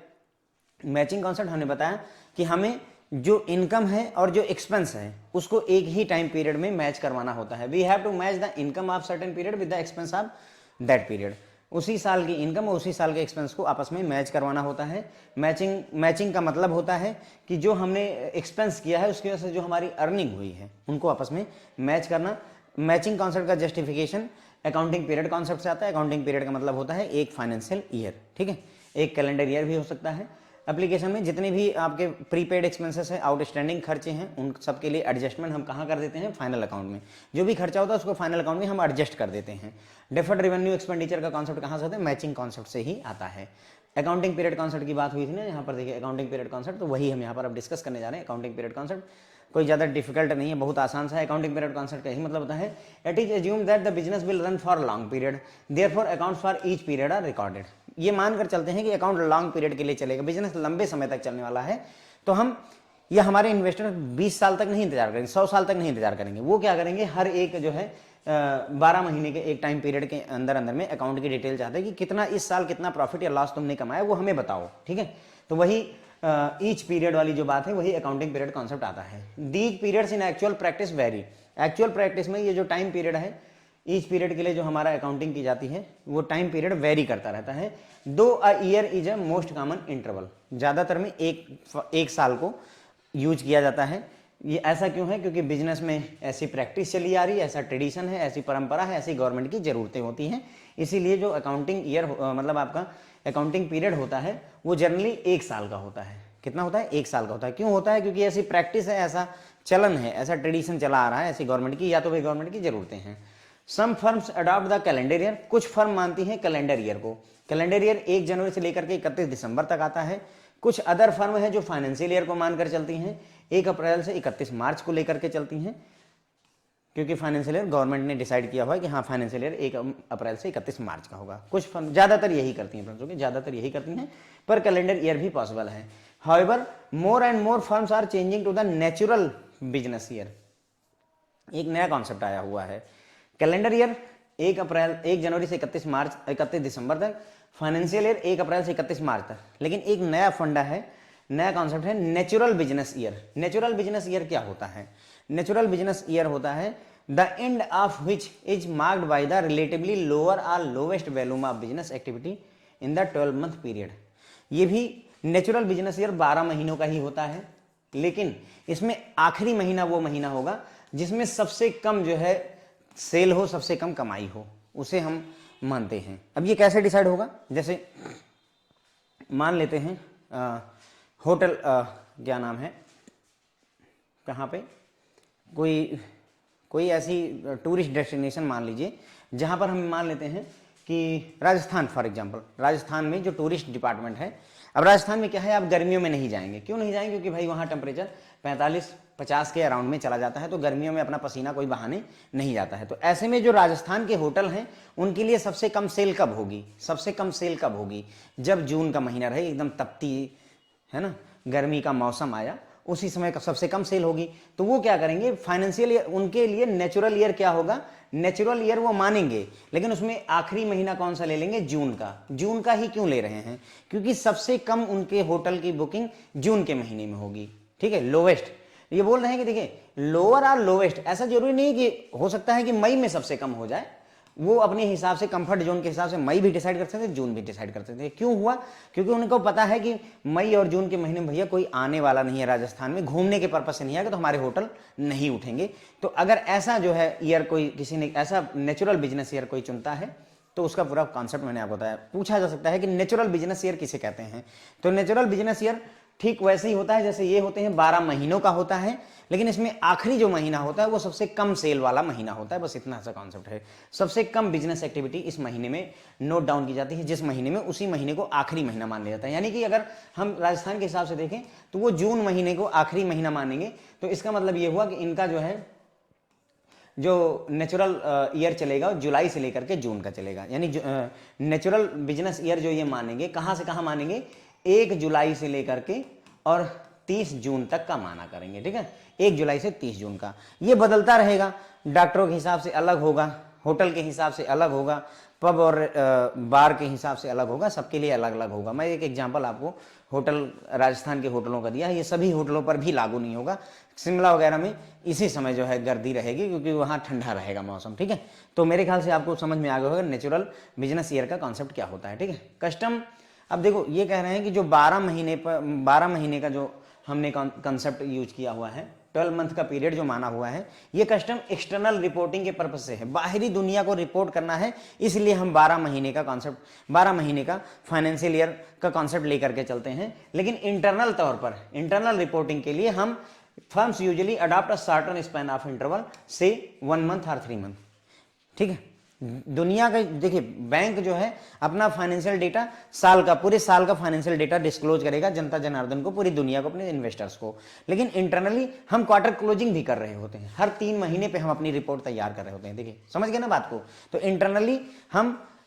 मैचिंग कॉन्सेप्ट। हमने बताया कि हमें जो इनकम है और जो एक्सपेंस है उसको एक ही टाइम पीरियड में मैच करवाना होता है। We have to match the income of certain period with the expense of that period. उसी साल की इनकम और उसी साल के एक्सपेंस को आपस में मैच करवाना होता है। मैचिंग का मतलब होता है कि जो हमने एक्सपेंस किया है उसकी वजह से जो हमारी अर्निंग हुई है उनको आपस में मैच करना। मैचिंग कॉन्सेप्ट का जस्टिफिकेशन अकाउंटिंग पीरियड कॉन्सेप्ट से आता है। अकाउंटिंग पीरियड का मतलब होता है एक फाइनेंशियल ईयर, ठीक है, एक कैलेंडर ईयर भी हो सकता है। एप्लीकेशन में जितने भी आपके प्रीपेड एक्सपेंसेस हैं, आउटस्टैंडिंग खर्चे हैं, उन सब के लिए एडजस्टमेंट हम कहाँ कर देते हैं, फाइनल अकाउंट में। जो भी खर्चा होता है उसको फाइनल अकाउंट में हम एडजस्ट कर देते हैं। डेफर्ड रेवेन्यू एक्सपेंडिचर का कॉन्सेप्ट कहाँ से आता है, मैचिंग कॉन्सेप्ट से ही आता है। अकाउंटिंग पीरियड कॉन्सेप्ट की बात हुई थी ना यहाँ पर, देखिए अकाउंटिंग पीरियड कॉन्सेप्ट, तो वही हम यहाँ पर अब डिस्कस करने जा रहे हैं। अकाउंटिंग पीरियड कॉन्सेप्ट कोई ज़्यादा डिफिकल्ट नहीं है, बहुत आसान सा है। अकाउंटिंग पीरियड कॉन्सेप्ट का यही मतलब होता है, it is assume that the business will run for long period, therefore accounts for each period are recorded. ये मानकर चलते हैं कि अकाउंट लॉन्ग पीरियड के लिए चलेगा, बिजनेस लंबे समय तक चलने वाला है, तो हम या हमारे इन्वेस्टर 20 साल तक नहीं इंतजार करेंगे, 100 साल तक नहीं इंतजार करेंगे। वो क्या करेंगे, हर एक जो है 12 महीने के एक टाइम पीरियड के अंदर अंदर में अकाउंट की डिटेल चाहते हैं कि कितना इस साल कितना प्रॉफिट या लॉस तुमने कमाया वो हमें बताओ, ठीक है। तो वही ईच पीरियड वाली जो बात है वही अकाउंटिंग पीरियड कॉन्सेप्ट आता है। These periods in actual practice very, actual practice में ये जो टाइम पीरियड है ईच पीरियड के लिए जो हमारा अकाउंटिंग की जाती है वो टाइम पीरियड वेरी करता रहता है। दो a year is a most common interval, ज़्यादातर में एक साल को यूज किया जाता है। ये ऐसा क्यों है, क्योंकि बिजनेस में ऐसी प्रैक्टिस चली आ रही है, ऐसा ट्रेडिशन है, ऐसी परंपरा है, ऐसी गवर्नमेंट की ज़रूरतें होती हैं। इसीलिए जो अकाउंटिंग ईयर मतलब आपका अकाउंटिंग पीरियड होता है वो जनरली एक साल का होता है। कितना होता है, एक साल का होता है। क्यों होता है, क्योंकि ऐसी प्रैक्टिस है, ऐसा चलन है, ऐसा ट्रेडिशन चला आ रहा है, ऐसी गवर्नमेंट की या तो भाई गवर्नमेंट की ज़रूरतें हैं। Some firms adopt the calendar year, कुछ फर्म मानती हैं कैलेंडर ईयर को। कैलेंडर ईयर 1 जनवरी से लेकर के 31 दिसंबर तक आता है। कुछ अदर फर्म है जो फाइनेंशियल ईयर को मानकर चलती हैं, 1 अप्रैल से 31 मार्च को लेकर के चलती हैं, क्योंकि फाइनेंशियल ईयर गवर्नमेंट ने डिसाइड किया हुआ है कि हाँ फाइनेंशियल ईयर 1 अप्रैल से 31 मार्च का होगा। कुछ फर्म ज़्यादातर यही करती हैं, फ्रेंड्स, ज़्यादातर यही करती हैं, पर कैलेंडर ईयर भी पॉसिबल है। However more and more firms are changing to the natural business year. एक नया कॉन्सेप्ट आया हुआ है, कैलेंडर ईयर 1 जनवरी से 31 दिसंबर तक, फाइनेंशियल ईयर 1 अप्रैल से 31 मार्च तक। लेकिन एक नया फंडा है, नया कॉन्सेप्ट है natural business year. Natural business year क्या होता है, नेचुरल बिजनेस ईयर होता है the end of which is marked by the relatively lower और lowest volume of business activity in the 12 month period. ये भी नेचुरल बिजनेस ईयर 12 महीनों का ही होता है, लेकिन इसमें आखिरी महीना वो महीना होगा जिसमें सबसे कम जो है सेल हो, सबसे कम कमाई हो, उसे हम मानते हैं। अब ये कैसे डिसाइड होगा, जैसे मान लेते हैं होटल क्या नाम है, कहाँ पे, कोई ऐसी टूरिस्ट डेस्टिनेशन मान लीजिए जहाँ पर हम मान लेते हैं कि राजस्थान, फॉर एग्जांपल राजस्थान में जो टूरिस्ट डिपार्टमेंट है। अब राजस्थान में क्या है, आप गर्मियों में नहीं जाएंगे। क्यों नहीं जाएंगे, क्योंकि भाई वहाँ टेम्परेचर 45-50 के अराउंड में चला जाता है, तो गर्मियों में अपना पसीना कोई बहाने नहीं जाता है। तो ऐसे में जो राजस्थान के होटल हैं उनके लिए सबसे कम सेल कब होगी, सबसे कम सेल कब होगी, जब जून का महीना रहे, एकदम तपती है ना, गर्मी का मौसम आया, उसी समय का सबसे कम सेल होगी। तो वो क्या करेंगे, फाइनेंशियल ईयर उनके लिए नेचुरल ईयर क्या होगा, नेचुरल ईयर वो मानेंगे, लेकिन उसमें आखिरी महीना कौन सा ले लेंगे, जून का। जून का ही क्यों ले रहे हैं, क्योंकि सबसे कम उनके होटल की बुकिंग जून के महीने में होगी, ठीक है, लोवेस्ट। ये बोल रहे हैं कि देखिए लोअर और लोवेस्ट, ऐसा जरूरी नहीं कि हो सकता है कि मई में सबसे कम हो जाए, वो अपने हिसाब से कंफर्ट जोन के हिसाब से मई भी डिसाइड करते थे, जून भी डिसाइड करते थे। क्यों हुआ, क्योंकि उनको पता है कि मई और जून के महीने में भैया कोई आने वाला नहीं है राजस्थान में, घूमने के पर्पज से नहीं आएगा, तो हमारे होटल नहीं उठेंगे। तो अगर ऐसा जो है ईयर कोई किसी ने ऐसा नेचुरल बिजनेस ईयर कोई चुनता है, तो उसका पूरा कॉन्सेप्ट मैंने आपको बताया। पूछा जा सकता है कि नेचुरल बिजनेस ईयर किसे कहते हैं, तो नेचुरल बिजनेस ईयर ठीक वैसे ही होता है जैसे ये होते हैं, 12 महीनों का होता है, लेकिन इसमें आखिरी जो महीना होता है वो सबसे कम सेल वाला महीना होता है। बस इतना सा कॉन्सेप्ट है। सबसे कम बिजनेस एक्टिविटी इस महीने में नोट डाउन की जाती है, जिस महीने में उसी महीने को आखिरी महीना मान लिया जाता है। यानी कि अगर हम राजस्थान के हिसाब से देखें तो वो जून महीने को आखिरी महीना मानेंगे, तो इसका मतलब ये हुआ कि इनका जो है जो नेचुरल ईयर चलेगा जुलाई से लेकर के जून का चलेगा। यानी नेचुरल बिजनेस ईयर जो ये मानेंगे, कहाँ से कहाँ मानेंगे, 1 जुलाई से लेकर के और 30 जून तक का माना करेंगे, ठीक है, 1 जुलाई से 30 जून का। ये बदलता रहेगा, डॉक्टरों के हिसाब से अलग होगा, होटल के हिसाब से अलग होगा, पब और बार के हिसाब से अलग होगा, सबके लिए अलग अलग होगा। मैं एक एग्जांपल आपको होटल राजस्थान के होटलों का दिया है, ये सभी होटलों पर भी लागू नहीं होगा। शिमला वगैरह में इसी समय जो है गर्दी रहेगी, क्योंकि वहाँ ठंडा रहेगा मौसम, ठीक है। तो मेरे ख्याल से आपको समझ में आ गया होगा नेचुरल बिजनेस ईयर का कॉन्सेप्ट क्या होता है, ठीक है। कस्टम, अब देखो ये कह रहे हैं कि जो 12 महीने का जो हमने कॉन्सेप्ट यूज किया हुआ है, 12 मंथ का पीरियड जो माना हुआ है, ये कस्टम एक्सटर्नल रिपोर्टिंग के पर्पज से है, बाहरी दुनिया को रिपोर्ट करना है, इसलिए हम 12 महीने का कॉन्सेप्ट, 12 महीने का फाइनेंशियल ईयर का कॉन्सेप्ट लेकर के चलते हैं। लेकिन इंटरनल तौर पर, इंटरनल रिपोर्टिंग के लिए हम firms usually adopt a certain span of interval से 1 मंथ और 3 मंथ, ठीक है। दुनिया का देखिए, बैंक जो है अपना फाइनेंशियल डेटा साल का, पूरे साल का फाइनेंशियल डेटा डिस्क्लोज करेगा जनता जनार्दन को, पूरी दुनिया को, अपने इन्वेस्टर्स को। लेकिन इंटरनली हम क्वार्टर क्लोजिंग भी कर रहे होते हैं, हर 3 महीने पे हम अपनी रिपोर्ट तैयार कर रहे होते हैं। देखिए समझ गए ना बात को। तो इंटरनली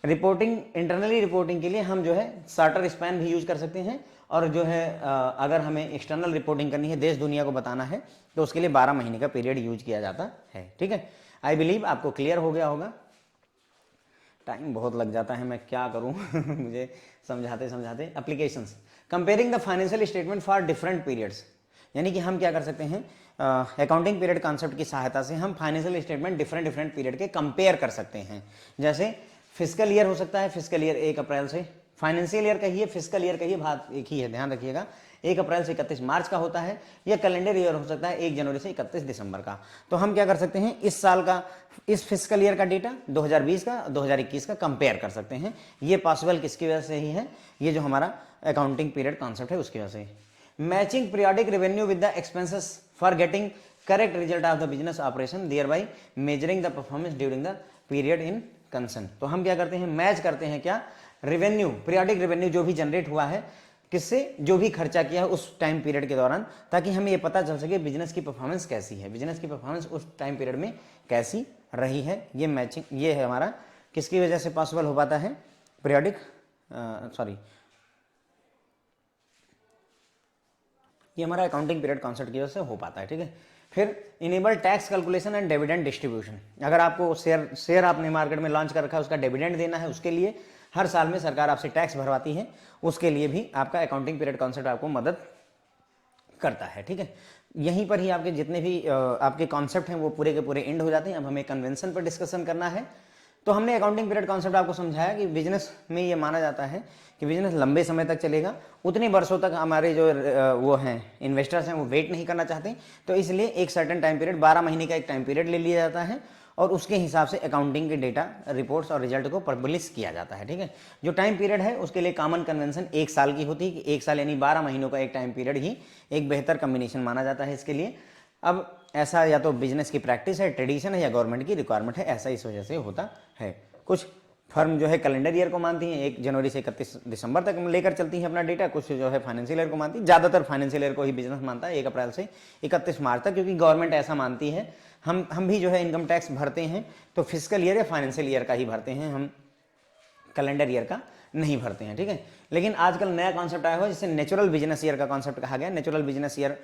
रिपोर्टिंग के लिए हम जो है शार्टर स्पैन भी यूज कर सकते हैं, और जो है अगर हमें एक्सटर्नल रिपोर्टिंग करनी है, देश दुनिया को बताना है, तो उसके लिए 12 महीने का पीरियड यूज किया जाता है, ठीक है। आई बिलीव आपको क्लियर हो गया होगा। टाइम बहुत लग जाता है, मैं क्या करूं मुझे समझाते समझाते। Applications, comparing the financial statement for different periods, यानी कि हम क्या कर सकते हैं, अकाउंटिंग पीरियड कॉन्सेप्ट की सहायता से हम फाइनेंशियल स्टेटमेंट डिफरेंट पीरियड के कंपेयर कर सकते हैं। जैसे फिजिकल ईयर हो सकता है, फिजिकल ईयर 1 अप्रैल से, फाइनेंशियल ईयर कहिए, फिजिकल ईयर कहिए, बात एक ही है, ध्यान रखिएगा, 1 अप्रैल से 31 मार्च का होता है, या कैलेंडर ईयर हो सकता है 1 जनवरी से 31 दिसंबर का। तो हम क्या कर सकते हैं, इस साल का, इस फिजिकल ईयर का डेटा 2020 का 2021 का कंपेयर कर सकते हैं। ये पॉसिबल किसकी वजह से ही है, ये जो हमारा अकाउंटिंग पीरियड कॉन्सेप्ट है उसकी वजह से। Matching periodic revenue with the expenses for getting correct result of the business operation, thereby measuring the performance during the period in concern. तो हम क्या करते हैं, मैच करते हैं क्या, रेवेन्यू, पीरियोडिक रेवेन्यू जो भी जनरेट हुआ है, किससे, जो भी खर्चा किया है उस टाइम पीरियड के दौरान, ताकि हमें ये पता चल सके बिजनेस की परफॉर्मेंस कैसी है, बिजनेस की परफॉर्मेंस उस टाइम पीरियड में कैसी रही है। ये मैचिंग, ये है हमारा किसकी वजह से पॉसिबल हो पाता है, पीरियोडिक, ये हमारा अकाउंटिंग पीरियड कॉन्सेप्ट की वजह से हो पाता है, ठीक है। फिर enable tax calculation and dividend distribution, अगर आपको शेयर आपने मार्केट में लॉन्च कर रखा है, उसका डिविडेंड देना है, उसके लिए हर साल में सरकार आपसे टैक्स भरवाती है, उसके लिए भी आपका अकाउंटिंग पीरियड कॉन्सेप्ट आपको मदद करता है, ठीक है। यहीं पर ही आपके जितने भी आपके कॉन्सेप्ट हैं वो पूरे के पूरे एंड हो जाते हैं। अब हमें कन्वेंशन पर डिस्कशन करना है। तो हमने अकाउंटिंग पीरियड कॉन्सेप्ट आपको समझाया कि बिजनेस में ये माना जाता है कि बिजनेस लंबे समय तक चलेगा, उतने वर्षों तक हमारे जो वो हैं इन्वेस्टर्स हैं वो वेट नहीं करना चाहते, तो इसलिए एक सर्टेन टाइम पीरियड, 12 महीने का एक टाइम पीरियड ले लिया जाता है, और उसके हिसाब से अकाउंटिंग के डेटा, रिपोर्ट्स और रिजल्ट को पब्लिश किया जाता है, ठीक है। जो टाइम पीरियड है उसके लिए कॉमन कन्वेंशन 1 साल की होती है, कि 1 साल यानी 12 महीनों का एक टाइम पीरियड ही एक बेहतर कम्बिनेशन माना जाता है इसके लिए। अब ऐसा या तो बिजनेस की प्रैक्टिस है, ट्रेडिशन है, या गवर्नमेंट की रिक्वायरमेंट है, ऐसा इस वजह से होता है। कुछ फर्म जो है कैलेंडर ईयर को मानती हैं, 1 जनवरी से 31 दिसंबर तक लेकर चलती हैं अपना डेटा, कुछ जो है फाइनेंशियल ईयर को मानती है, ज़्यादातर फाइनेंशियल ईयर को ही बिजनेस मानता है 1 अप्रैल से 31 मार्च तक, क्योंकि गवर्नमेंट ऐसा मानती है। हम भी जो है इनकम टैक्स भरते हैं तो फिजिकल ईयर या फाइनेंशियल ईयर का ही भरते हैं, हम कैलेंडर ईयर का नहीं भरते हैं, ठीक है। लेकिन आजकल नया कॉन्सेप्ट आया हुआ जिसे नेचुरल बिजनेस ईयर का कॉन्सेप्ट कहा गया। नेचुरल बिजनेस ईयर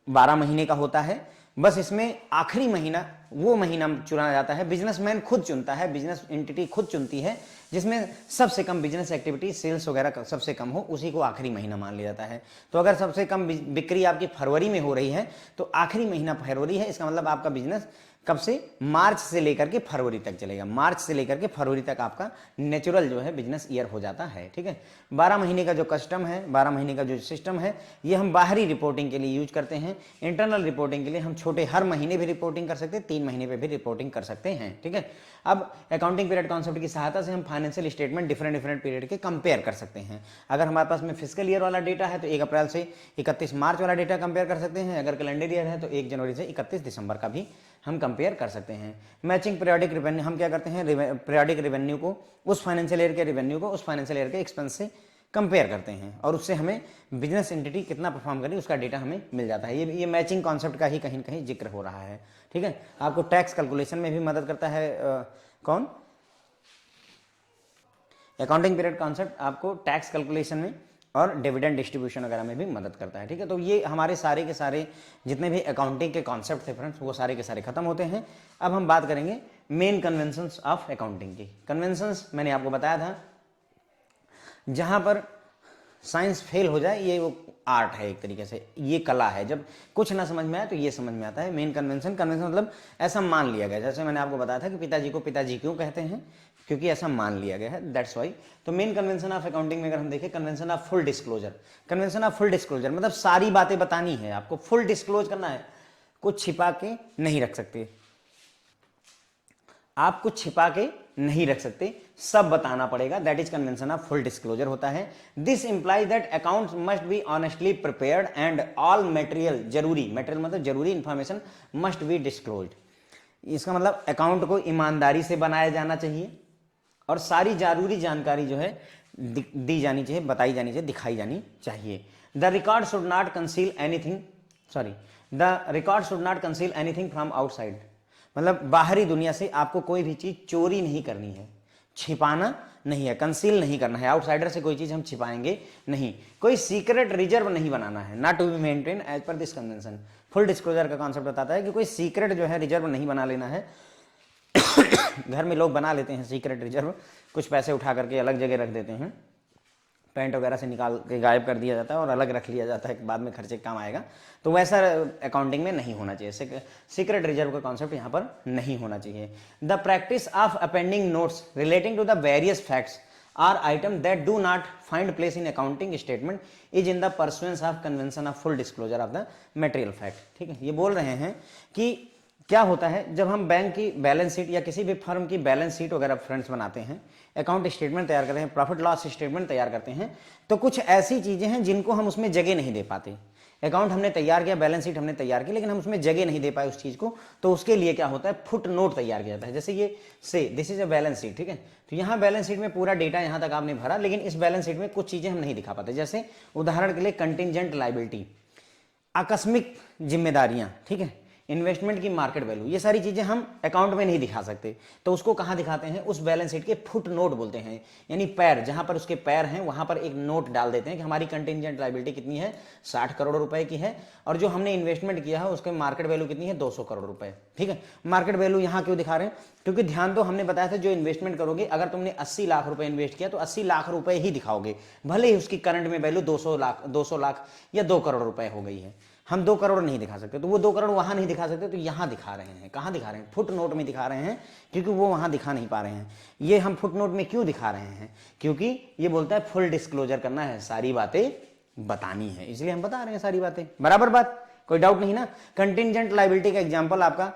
12 महीने का होता है, बस इसमें आखिरी महीना वो महीना चुना जाता है, बिजनेसमैन खुद चुनता है, बिजनेस एंटिटी खुद चुनती है, जिसमें सबसे कम बिजनेस एक्टिविटी, सेल्स वगैरह सबसे कम हो, उसी को आखिरी महीना मान लिया जाता है। तो अगर सबसे कम बिक्री आपकी फरवरी में हो रही है तो आखिरी महीना फरवरी है, इसका मतलब आपका बिजनेस कब से, मार्च से लेकर के फरवरी तक चलेगा, मार्च से लेकर के फरवरी तक आपका नेचुरल जो है बिजनेस ईयर हो जाता है, ठीक है। 12 महीने का जो कस्टम है, 12 महीने का जो सिस्टम है, ये हम बाहरी रिपोर्टिंग के लिए यूज करते हैं। इंटरनल रिपोर्टिंग के लिए हम छोटे हर महीने भी रिपोर्टिंग कर सकते हैं, 3 महीने पे भी रिपोर्टिंग कर सकते हैं, ठीक है। अब अकाउंटिंग पीरियड कॉन्सेप्ट की सहायता से हम फाइनेंशियल स्टेटमेंट डिफरेंट पीरियड के कंपेयर कर सकते हैं। अगर हमारे पास में फिजिकल ईयर वाला डेटा है तो 1 अप्रैल से 31 मार्च वाला डेटा कंपेयर कर सकते हैं, अगर कैलेंडर ईयर है तो 1 जनवरी से 31 दिसंबर का भी हम कंपेयर कर सकते हैं। मैचिंग पीरियोडिक रेवेन्यू, हम क्या करते हैं, पीरियोडिक रेवेन्यू को उस फाइनेंशियल ईयर के रेवेन्यू को उस फाइनेंशियल ईयर के एक्सपेंस से कंपेयर करते हैं, और उससे हमें बिजनेस एंटिटी कितना परफॉर्म करी उसका डेटा हमें मिल जाता है। ये मैचिंग कॉन्सेप्ट का ही कहीं न कहीं जिक्र हो रहा है, ठीक है। आपको टैक्स कैलकुलेशन में भी मदद करता है कौन, अकाउंटिंग पीरियड कॉन्सेप्ट आपको टैक्स कैलकुलेशन में और डिविडेंड डिस्ट्रीब्यूशन वगैरह में भी मदद करता है, ठीक है। तो ये हमारे सारे के सारे जितने भी अकाउंटिंग के कॉन्सेप्ट थे फ्रेंड्स, वो सारे के सारे खत्म होते हैं। अब हम बात करेंगे मेन कन्वेंशंस ऑफ अकाउंटिंग की। कन्वेंशंस मैंने आपको बताया था, जहां पर साइंस फेल हो जाए, ये वो आर्ट है एक तरीके से, ये कला है। जब कुछ ना समझ में आए तो ये समझ में आता है। मेन कन्वेंशन, कन्वेंशन मतलब ऐसा मान लिया गया, जैसे मैंने आपको बताया था कि पिताजी को पिताजी क्यों कहते हैं, क्योंकि ऐसा मान लिया गया है, दैट्स वाई। तो मेन कन्वेंशन ऑफ अकाउंटिंग में अगर हम देखें, convention of full disclosure. Convention of full disclosure मतलब सारी बातें बतानी है आपको, फुल डिस्क्लोज करना है, कुछ छिपा के नहीं रख सकते आप, कुछ छिपा के नहीं रख सकते, सब बताना पड़ेगा, that is convention of full disclosure होता है। This implies that accounts must be honestly prepared and all material, जरूरी मटेरियल मतलब जरूरी इंफॉर्मेशन मस्ट बी डिस्क्लोज्ड। इसका मतलब अकाउंट को ईमानदारी से बनाया जाना चाहिए और सारी जरूरी जानकारी जो है दी जानी चाहिए, बताई जानी चाहिए, दिखाई जानी चाहिए। The record should not conceal anything, sorry, the record should not conceal anything from outside, मतलब बाहरी दुनिया से आपको कोई भी चीज चोरी नहीं करनी है, छिपाना नहीं है, कंसील नहीं करना है, आउटसाइडर से कोई चीज हम छिपाएंगे नहीं, कोई सीक्रेट रिजर्व नहीं बनाना है, not to be maintain as per this convention. Full disclosure का कॉन्सेप्ट बताता है कि कोई सीक्रेट जो है रिजर्व नहीं बना लेना है। घर में लोग बना लेते हैं सीक्रेट रिजर्व, कुछ पैसे उठा करके अलग जगह रख देते हैं, पैंट वगैरह से निकाल के गायब कर दिया जाता है और अलग रख लिया जाता है, बाद में खर्चे काम आएगा, तो वैसा अकाउंटिंग में नहीं होना चाहिए। सीक्रेट रिजर्व का कॉन्सेप्ट यहाँ पर नहीं होना चाहिए। The practice of appending notes relating to the various facts are item that do not find place in accounting statement is in the pursuance of convention of full disclosure of the material fact. ठीक है, ये बोल रहे हैं कि क्या होता है जब हम बैंक की बैलेंस शीट या किसी भी फर्म की बैलेंस शीट वगैरह फ्रेंड्स बनाते हैं, अकाउंट स्टेटमेंट तैयार करते हैं, प्रॉफिट लॉस स्टेटमेंट तैयार करते हैं, तो कुछ ऐसी चीजें हैं जिनको हम उसमें जगह नहीं दे पाते। अकाउंट हमने तैयार किया, बैलेंस शीट हमने तैयार की, लेकिन हम उसमें जगह नहीं दे पाए उस चीज को, तो उसके लिए क्या होता है, फुट नोट तैयार किया जाता है। जैसे ये से this is a balance sheet, ठीक है, तो यहाँ बैलेंस शीट में पूरा डेटा यहाँ तक आपने भरा, लेकिन इस बैलेंस शीट में कुछ चीजें हम नहीं दिखा पाते। जैसे उदाहरण के लिए कंटिंजेंट लायबिलिटी, आकस्मिक जिम्मेदारियां, ठीक है, इन्वेस्टमेंट की मार्केट वैल्यू, ये सारी चीजें हम अकाउंट में नहीं दिखा सकते, तो उसको कहां दिखाते हैं, उस बैलेंस शीट के फुट नोट बोलते हैं, यानी पैर, जहां पर उसके पैर हैं वहां पर एक नोट डाल देते हैं कि हमारी कंटिंजेंट लायबिलिटी कितनी है, 60 करोड़ रुपए की है, और जो हमने इन्वेस्टमेंट किया है उसके मार्केट वैल्यू कितनी है, 200 करोड़ रुपए। ठीक है, मार्केट वैल्यू यहां क्यों दिखा रहे हैं, क्योंकि ध्यान दो, हमने बताया था जो इन्वेस्टमेंट करोगे, अगर तुमने 80 लाख रुपए इन्वेस्ट किया तो 80 लाख रुपए ही दिखाओगे, भले ही उसकी करंट में वैल्यू 200 लाख या 2 करोड़ रुपए हो गई है, हम 2 करोड़ नहीं दिखा सकते, तो वो 2 करोड़ वहां नहीं दिखा सकते, तो यहां दिखा रहे हैं। कहां दिखा रहे हैं, फुट नोट में दिखा रहे हैं, क्योंकि वो वहां दिखा नहीं पा रहे हैं। ये हम फुट नोट में क्यों दिखा रहे हैं, क्योंकि ये बोलता है फुल डिस्क्लोजर करना है, सारी बातें बतानी है, इसलिए हम बता रहे हैं सारी बातें। बराबर बात, कोई डाउट नहीं ना। कंटिंजेंट लायबिलिटी का एग्जाम्पल आपका,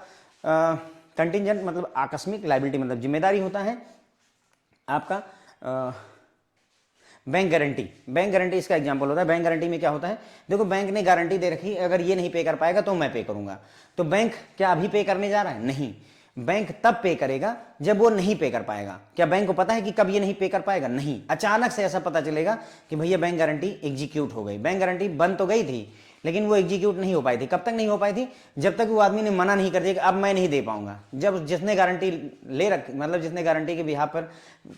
कंटिंजेंट मतलब आकस्मिक, लायबिलिटी मतलब जिम्मेदारी होता है आपका। बैंक गारंटी, बैंक गारंटी इसका एग्जांपल होता है। बैंक गारंटी में क्या होता है, देखो बैंक ने गारंटी दे रखी, अगर ये नहीं पे कर पाएगा तो मैं पे करूंगा, तो बैंक क्या अभी पे करने जा रहा है, नहीं, बैंक तब पे करेगा जब वो नहीं पे कर पाएगा। क्या बैंक को पता है कि कब ये नहीं पे कर पाएगा, नहीं, अचानक से ऐसा पता चलेगा कि भैया बैंक गारंटी एग्जीक्यूट हो गई। बैंक गारंटी बन तो गई थी लेकिन वो एग्जीक्यूट नहीं हो पाई थी। कब तक नहीं हो पाई थी, जब तक वो आदमी ने मना नहीं कर दिया कि अब मैं नहीं दे पाऊंगा। जब जिसने गारंटी ले रख, मतलब जिसने गारंटी के बिहाफ पर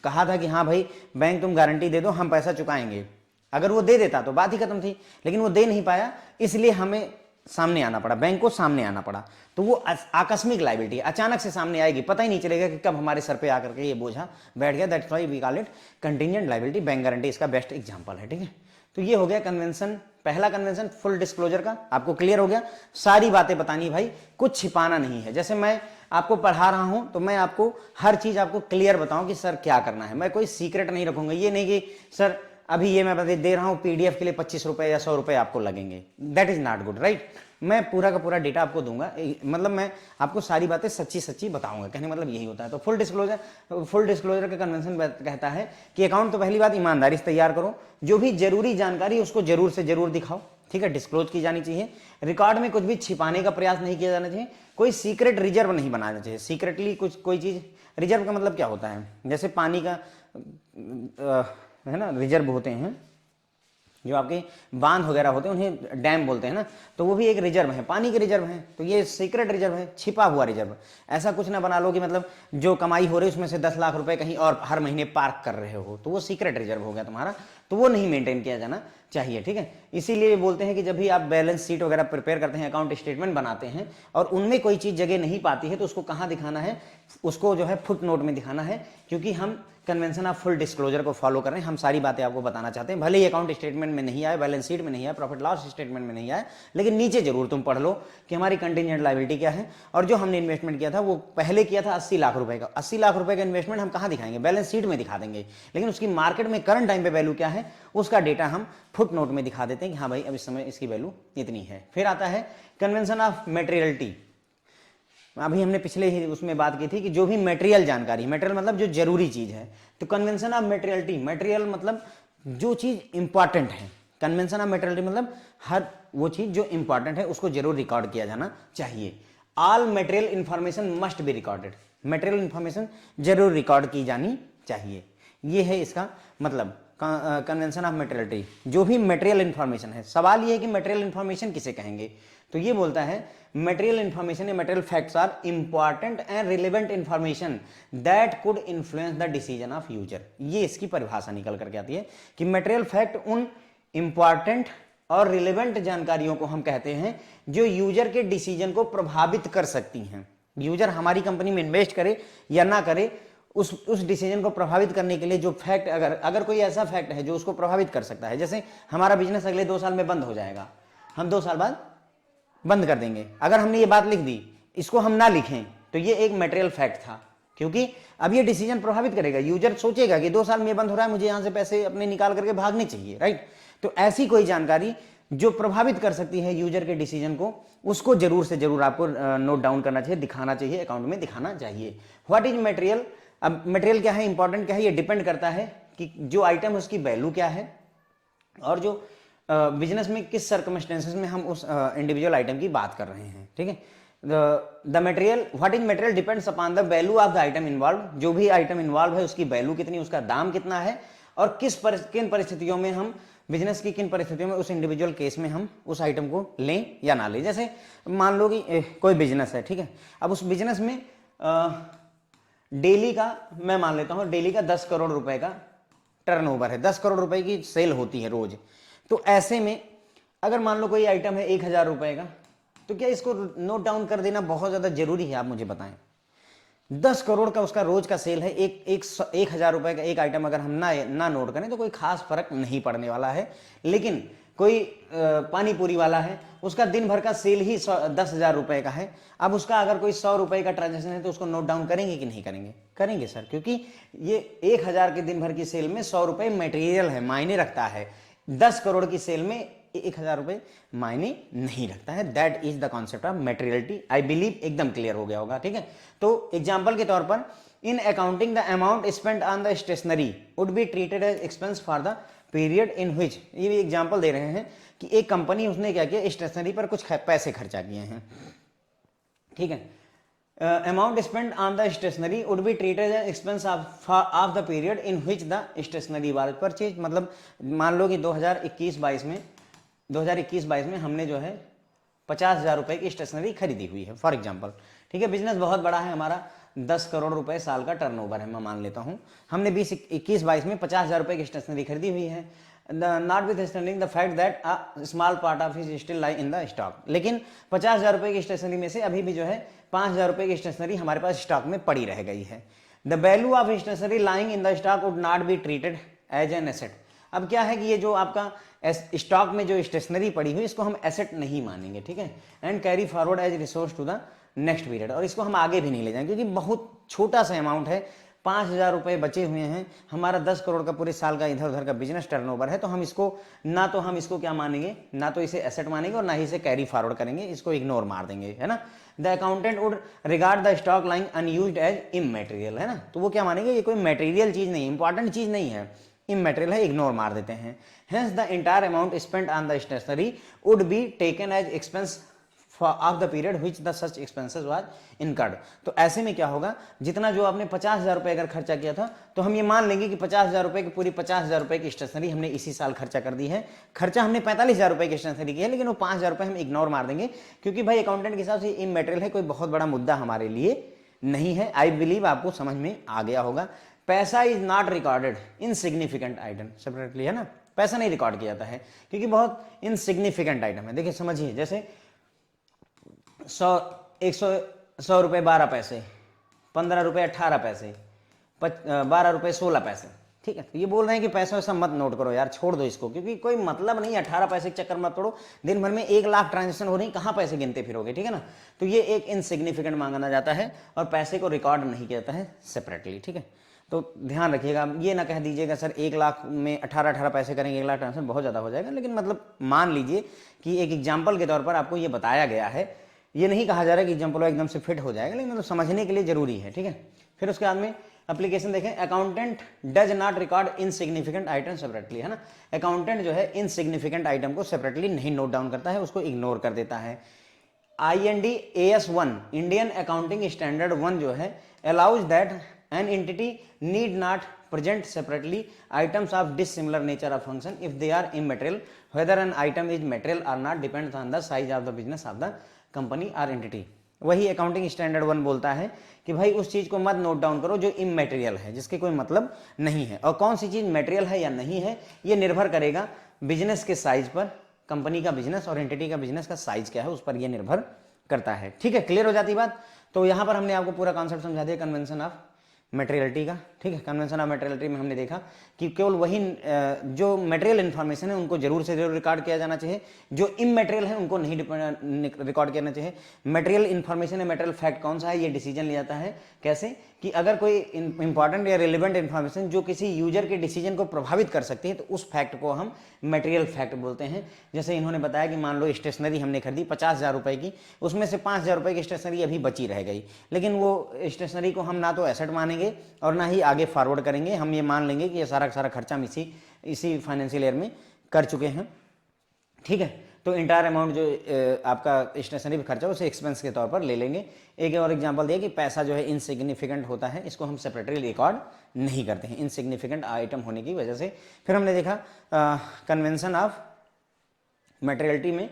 कहा था कि हाँ भाई बैंक तुम गारंटी दे दो, हम पैसा चुकाएंगे, अगर वो दे देता तो बात ही खत्म थी, लेकिन वो दे नहीं पाया, इसलिए हमें सामने आना पड़ा, बैंक को सामने आना पड़ा। तो वो आकस्मिक लायबिलिटी अचानक से सामने आएगी, पता ही नहीं चलेगा कि कब हमारे सर पे आकर के ये बोझा बैठ गया। That's why we call it contingent liability. Bank guarantee इसका बेस्ट एग्जांपल है। ठीक है, तो ये हो गया कन्वेंशन, पहला कन्वेंशन फुल डिस्क्लोजर का, आपको क्लियर हो गया। सारी बातें बतानी भाई, कुछ छिपाना नहीं है। जैसे मैं आपको पढ़ा रहा हूं तो मैं आपको हर चीज आपको क्लियर बताऊं कि सर क्या करना है, मैं कोई सीक्रेट नहीं रखूंगा। ये नहीं कि सर अभी ये मैं दे रहा हूं पीडीएफ के लिए 25 रुपए या 100 रुपए आपको लगेंगे, that is not good, right. मैं पूरा का पूरा डेटा आपको दूंगा, मतलब मैं आपको सारी बातें सच्ची सच्ची बताऊंगा, कहने मतलब यही होता है। तो फुल डिस्क्लोजर का कन्वेंशन कहता है कि अकाउंट तो पहली बात ईमानदारी से तैयार करो, जो भी जरूरी जानकारी उसको जरूर से जरूर दिखाओ, ठीक है, डिस्क्लोज की जानी चाहिए। रिकॉर्ड में कुछ भी छिपाने का प्रयास नहीं किया जाना चाहिए, कोई सीक्रेट रिजर्व नहीं बनाना चाहिए। सीक्रेटली कुछ कोई चीज, रिजर्व का मतलब क्या होता है, जैसे पानी का है ना, रिजर्व होते हैं, जो आपके बांध वगैरह होते हैं उन्हें डैम बोलते हैं ना, तो वो भी एक रिजर्व है, पानी के रिजर्व है। तो ये सीक्रेट रिजर्व है, छिपा हुआ रिजर्व। ऐसा कुछ ना बना लो कि मतलब जो कमाई हो रही है उसमें से 10 लाख रुपए कहीं और हर महीने पार्क कर रहे हो, तो वो सीक्रेट रिजर्व हो गया तुम्हारा। तो वो नहीं मेंटेन किया जाना चाहिए, ठीक है। इसीलिए बोलते हैं कि जब भी आप बैलेंस शीट वगैरह प्रिपेयर करते हैं, अकाउंट स्टेटमेंट बनाते हैं और उनमें कोई चीज़ जगह नहीं पाती है तो उसको कहाँ दिखाना है, उसको जो है फुट नोट में दिखाना है, क्योंकि हम कन्वेंशन ऑफ फुल डिस्क्लोजर को फॉलो कर रहे हैं। हम सारी बातें आपको बताना चाहते हैं, भले ही अकाउंट स्टेटमेंट में नहीं आए, बैलेंस शीट में नहीं आए, प्रॉफिट लॉस स्टेटमेंट में नहीं आए, लेकिन नीचे जरूर तुम पढ़ लो कि हमारी कंटिजेंट लायबिलिटी क्या है। और जो हमने इन्वेस्टमेंट किया था वो पहले किया था 80 लाख रुपए का। 80 लाख रुपए का इन्वेस्टमेंट हम कहाँ दिखाएंगे, बैलेंस शीट में दिखा देंगे, लेकिन उसकी मार्केट में करंट टाइम पे वैल्यू क्या है उसका डेटा हम फुट नोट में दिखा देते हैं कि हाँ भाई अब इस समय इसकी वैल्यू इतनी है। फिर आता है कन्वेंशन ऑफ मेटेरियलिटी। अभी हमने पिछले ही उसमें बात की थी कि जो भी मटेरियल जानकारी, मटेरियल मतलब जो जरूरी चीज है, तो कन्वेंशन ऑफ मटेरियलिटी, मटेरियल मतलब जो चीज इंपॉर्टेंट है, कन्वेंशन ऑफ मटेरियलिटी मतलब हर वो चीज जो इंपॉर्टेंट है उसको जरूर रिकॉर्ड किया जाना चाहिए। All material information must be recorded, material information जरूर रिकॉर्ड की जानी चाहिए। ये है इसका मतलब कन्वेंशन ऑफ मटेरियलिटी। जो भी मटेरियल इंफॉर्मेशन है, सवाल ये है कि मटेरियल इंफॉर्मेशन किसे कहेंगे, तो ये बोलता है मटेरियल इंफॉर्मेशन या material facts are important and relevant information that could influence the decision of user. ये इसकी परिभाषा निकल करके आती है कि मटेरियल फैक्ट उन इंपॉर्टेंट और रिलेवेंट जानकारियों को हम कहते हैं जो यूजर के डिसीजन को प्रभावित कर सकती हैं। यूजर हमारी कंपनी में इन्वेस्ट करे या ना करे, उस डिसीजन को प्रभावित करने के लिए जो फैक्ट, अगर कोई ऐसा फैक्ट है जो उसको प्रभावित कर सकता है, जैसे हमारा बिजनेस अगले 2 साल में बंद हो जाएगा, हम 2 साल बाद बंद कर देंगे, अगर हमने ये बात लिख दी, इसको हम ना लिखें तो ये एक मटेरियल फैक्ट था, क्योंकि अब ये डिसीजन प्रभावित करेगा। यूजर सोचेगा कि 2 साल में बंद हो रहा है, मुझे यहां से पैसे अपने निकाल करके भागने चाहिए, राइट। तो ऐसी कोई जानकारी जो प्रभावित कर सकती है यूजर के डिसीजन को, उसको जरूर से जरूर आपको नोट डाउन करना चाहिए, दिखाना चाहिए, अकाउंट में दिखाना चाहिए। What is material. अब मटेरियल क्या है, इंपॉर्टेंट क्या है, ये डिपेंड करता है कि जो आइटम है उसकी वैल्यू क्या है और जो बिजनेस में किस सर्कमस्टेंसेस में हम उस इंडिविजुअल आइटम की बात कर रहे हैं, ठीक है। The material, what is material depends upon the value of the item involve. जो भी आइटम इन्वॉल्व है उसकी वैल्यू कितनी, उसका दाम कितना है और किन परिस्थितियों में हम बिजनेस की, किन परिस्थितियों में उस इंडिविजुअल केस में हम उस आइटम को लें या ना लें। जैसे मान लो कि कोई बिजनेस है, ठीक है, अब उस बिजनेस में डेली का, मैं मान लेता हूं डेली का 10 करोड़ रुपए का टर्नओवर है, 10 करोड़ रुपए की सेल होती है रोज। तो ऐसे में अगर मान लो कोई आइटम है 1000 रुपए का, तो क्या इसको नोट डाउन कर देना बहुत ज्यादा जरूरी है, आप मुझे बताएं। 10 करोड़ का उसका रोज का सेल है, 1000 रुपए का एक आइटम अगर हम ना नोट करें तो कोई खास फर्क नहीं पड़ने वाला है। लेकिन कोई पानी पूरी वाला है, उसका दिन भर का सेल ही 10,000 रुपए का है, अब उसका अगर कोई 100 रुपए का ट्रांजेक्शन है तो उसको नोट डाउन करेंगे कि नहीं करेंगे, करेंगे सर, क्योंकि ये 1000 के दिन भर की सेल में 100 रुपए मटेरियल है, मायने रखता है। 10 करोड़ की सेल में 1000 रुपए मायने नहीं रखता है। That is the concept of materiality. I believe एकदम क्लियर हो गया होगा, ठीक है। तो एग्जाम्पल के तौर पर, in accounting the amount spent on the stationery would be treated as expense for the period in which, ये भी एग्जाम्पल दे रहे हैं कि एक कंपनी उसने क्या किया, स्टेशनरी पर कुछ पैसे खर्चा किए हैं, ठीक है। Amount spent on the stationery would be treated as expense of the period in which the stationery was purchase. मतलब मान लो कि 2021-22 में हमने जो है 50,000 रुपए की स्टेशनरी खरीदी हुई है, फॉर एग्जाम्पल, ठीक है। बिजनेस बहुत बड़ा है हमारा, 10 करोड़ रुपए साल का टर्नओवर है, मैं मान लेता हूं। हमने 2021-22 में 50,000 रुपए की स्टेशनरी खरीदी हुई है, notwithstanding the fact that a small part of is still lie in the stock. लेकिन 50,000 रुपए की स्टेशनरी में से अभी भी जो है 5,000 रुपए की स्टेशनरी हमारे पास स्टॉक में पड़ी रह गई है। The value of stationery lying in the stock would not be treated as an asset. अब क्या है कि ये जो आपका स्टॉक में जो स्टेशनरी पड़ी हुई, इसको हम एसेट नहीं मानेंगे, ठीक है, and carry forward as resource to the next period. और इसको हम आगे भी नहीं ले जाएंगे क्योंकि बहुत छोटा सा अमाउंट है, 5,000 रुपए बचे हुए हैं, हमारा 10 करोड़ का पूरे साल का इधर उधर का बिजनेस टर्नओवर है, तो हम इसको क्या मानेंगे, ना तो इसे एसेट मानेंगे और ना ही इसे कैरी फॉरवर्ड करेंगे, इसको इग्नोर मार देंगे, है ना। The accountant would regard the stock lying unused as immaterial, है ना, तो वो क्या मानेंगे, ये कोई मटेरियल चीज नहीं, इंपॉर्टेंट चीज नहीं है, इमटेरियल है, इग्नोर मार देते हैं। Hence the entire amount spent on the stationery would be taken as expense of the period which the such expenses was incurred. तो ऐसे में क्या होगा, जितना जो आपने 50,000 रुपए अगर खर्चा किया था, तो हम ये मान लेंगे कि 50,000 रुपए की पूरी 50,000 रुपए की स्टेशनरी हमने इसी साल खर्चा कर दी है। खर्चा हमने 45,000 रुपए की स्टेशनरी की है, लेकिन वो 5,000 रुपए हम इग्नोर मार देंगे, क्योंकि भाई अकाउंटेंट के हिसाब से इमटेरियल है, कोई बहुत बड़ा मुद्दा हमारे लिए नहीं है। आई बिलीव आपको समझ में आ गया होगा। पैसा is not recorded insignificant item separately, है ना, पैसा नहीं रिकॉर्ड किया जाता है क्योंकि बहुत इनसिग्निफिकेंट आइटम है। देखिए समझिए, जैसे 100 रुपये 12 पैसे, 15 रुपये 18 पैसे, 12 रुपये 16 पैसे, ठीक है। तो ये बोल रहे हैं कि पैसा वैसा मत नोट करो यार, छोड़ दो इसको, क्योंकि कोई मतलब नहीं, 18 पैसे के चक्कर मत पड़ो, दिन भर में 1 लाख ट्रांजेक्शन हो रही, कहाँ पैसे गिनते फिरोगे, ठीक है ना। तो ये एक इनसिग्निफिकेंट मांगा जाता है और पैसे को रिकॉर्ड नहीं किया जाता है सेपरेटली, ठीक है। तो ध्यान रखिएगा, ये ना कह दीजिएगा सर 1 लाख में 18 पैसे करेंगे 1 लाख ट्रांजेक्शन, बहुत ज़्यादा हो जाएगा। लेकिन मतलब मान लीजिए कि एक एग्जाम्पल के तौर पर आपको ये बताया गया है, ये नहीं कहा जा रहा है कि एग्जाम्पल एकदम से फिट हो जाएगा, लेकिन मतलब समझने के लिए जरूरी है, ठीक है। फिर उसके बाद में एप्लीकेशन देखें, accountant does not record insignificant item separately, है ना। अकाउंटेंट जो है इनसिग्निफिकेंट आइटम को सेपरेटली नहीं नोट डाउन करता है, उसको इग्नोर कर देता है। IND AS1 Indian accounting standard 1 जो है allows that an entity need not present separately items of dissimilar nature or function if they are immaterial, whether an item is material or not depends on the size of the business of the company or entity। वही accounting standard 1 बोलता है कि भाई उस चीज को मत note down करो जो इमैटेरियल है, जिसके कोई मतलब नहीं है। और कौन सी चीज मटेरियल है या नहीं है ये निर्भर करेगा बिजनेस के साइज पर, कंपनी का बिजनेस और एंटिटी का बिजनेस का साइज क्या है उस पर यह निर्भर करता है, ठीक है। क्लियर हो जाती बात। तो यहां पर हमने आपको पूरा कॉन्सेप्ट समझा दिया कन्वेंशन ऑफ मटेरियलिटी का, ठीक है। कन्वेंशन ऑफ मटेरियलिटी में हमने देखा कि केवल वही जो मटेरियल इन्फॉर्मेशन है उनको जरूर से जरूर रिकॉर्ड किया जाना चाहिए, जो इमटेरियल है उनको नहीं रिकॉर्ड करना चाहिए। मटेरियल इन्फॉर्मेशन है, मटेरियल फैक्ट कौन सा है ये डिसीजन लिया जाता है कैसे, कि अगर कोई इंपॉर्टेंट या रिलेवेंट इन्फॉर्मेशन जो किसी यूजर के डिसीजन को प्रभावित कर सकती है तो उस फैक्ट को हम मटेरियल फैक्ट बोलते हैं। जैसे इन्होंने बताया कि मान लो स्टेशनरी हमने खरीदी 50,000 रुपए की, उसमें से 5,000 रुपए की स्टेशनरी अभी बची रह गई, लेकिन वो स्टेशनरी को हम ना तो एसेट मानेंगे और ना ही आगे फॉरवर्ड करेंगे, हम ये मान लेंगे कि ये सारा खर्चा हम इसी फाइनेंशियल ईयर में कर चुके हैं, ठीक है। तो इंटायर अमाउंट जो आपका स्टेशनरी पे खर्चा उसे एक्सपेंस के तौर पर ले लेंगे। एक और एग्जांपल दिया कि पैसा जो है इनसिग्निफिकेंट होता है, इसको हम सेपरेटली रिकॉर्ड नहीं करते हैं इनसिग्निफिकेंट आइटम होने की वजह से। फिर हमने देखा कन्वेंशन ऑफ मटेरियलिटी में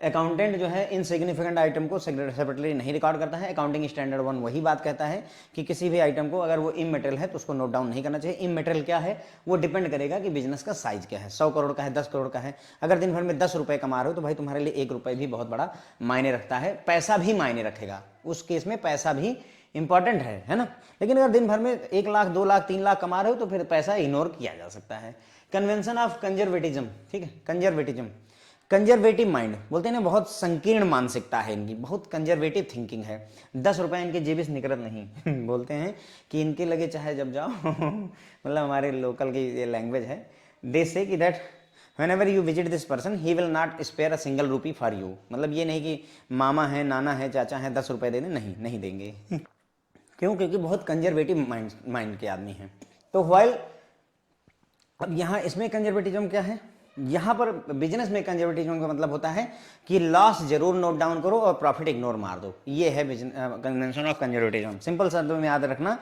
अकाउंटेंट जो है इनसिग्निफिकेंट आइटम को सेपरेटली नहीं रिकॉर्ड करता है। अकाउंटिंग स्टैंडर्ड 1 वही बात कहता है कि किसी भी आइटम को अगर वो इमटेरियल है तो उसको नोट डाउन नहीं करना चाहिए। इमटेरियल क्या है वो डिपेंड करेगा कि बिजनेस का साइज क्या है, 100 करोड़ का है, 10 करोड़ का है। अगर दिन भर में 10 रुपए कमा रहे हो तो भाई तुम्हारे लिए 1 रुपए भी बहुत बड़ा मायने रखता है, पैसा भी मायने रखेगा, उस केस में पैसा भी इंपॉर्टेंट है ना। लेकिन अगर दिन भर में 1 लाख 2 लाख 3 लाख कमा रहे हो तो फिर पैसा इग्नोर किया जा सकता है। कन्वेंशन ऑफ कंजर्वेटिज्म, ठीक है, कंजर्वेटिज्म, कंजर्वेटिव माइंड बोलते हैं ना, बहुत संकीर्ण मानसिकता है इनकी, बहुत कंजर्वेटिव थिंकिंग है। 10 रुपए इनके जेब से निकलत नहीं बोलते हैं कि इनके लगे चाहे जब जाओ मतलब हमारे लोकल की ये लैंग्वेज है। दे से कि that whenever you visit this person he will not spare a single rupee for you, मतलब ये नहीं कि मामा है, नाना है, चाचा है, 10 रुपए देने, नहीं देंगे क्यों? क्योंकि बहुत कंजर्वेटिव माइंड के आदमी हैं। तो व्हाइल अब यहाँ इसमें कंजर्वेटिज्म क्या है, यहाँ पर बिजनेस में कंजर्वेटिज्म का मतलब होता है कि लॉस जरूर नोट डाउन करो और प्रॉफिट इग्नोर मार दो, ये है कन्वेंशन ऑफ कंजर्वेटिज्म। सिंपल शब्दों में याद रखना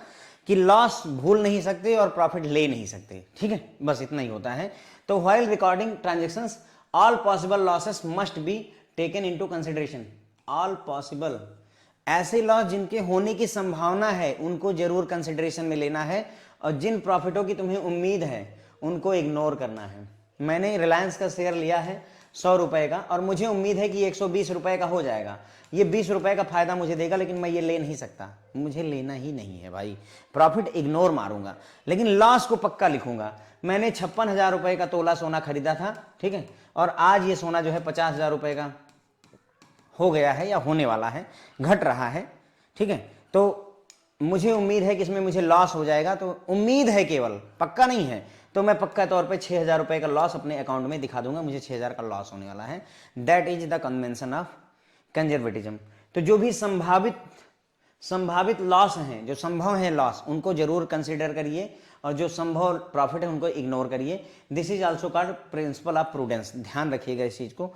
कि लॉस भूल नहीं सकते और प्रॉफिट ले नहीं सकते, ठीक है, बस इतना ही होता है। तो while recording transactions all possible losses must be taken into consideration. All possible, ऐसे लॉस जिनके होने की संभावना है उनको जरूर कंसिडरेशन में लेना है, और जिन प्रॉफिटों की तुम्हें उम्मीद है उनको इग्नोर करना है। मैंने रिलायंस का शेयर लिया है 100 रुपए का और मुझे उम्मीद है कि 120 रुपए का हो जाएगा, ये 20 रुपए का फायदा मुझे देगा, लेकिन मैं ये ले नहीं सकता, मुझे लेना ही नहीं है भाई, प्रॉफिट इग्नोर मारूंगा, लेकिन लॉस को पक्का लिखूंगा। मैंने 56,000 रुपए का तोला सोना खरीदा था, ठीक है, और आज ये सोना जो है 50,000 रुपए का हो गया है या होने वाला है, घट रहा है, ठीक है। तो मुझे उम्मीद है कि इसमें मुझे लॉस हो जाएगा, तो उम्मीद है केवल, पक्का नहीं है, तो मैं पक्का तौर पे 6,000 रुपए का लॉस अपने अकाउंट में दिखा दूंगा, मुझे 6,000 का लॉस होने वाला है। That is the convention of conservatism. तो जो भी संभावित लॉस हैं, जो संभव है लॉस, उनको जरूर कंसिडर करिए, और जो संभव प्रॉफिट है उनको इग्नोर करिए। This is also called principle of prudence, ध्यान रखिएगा इस चीज को।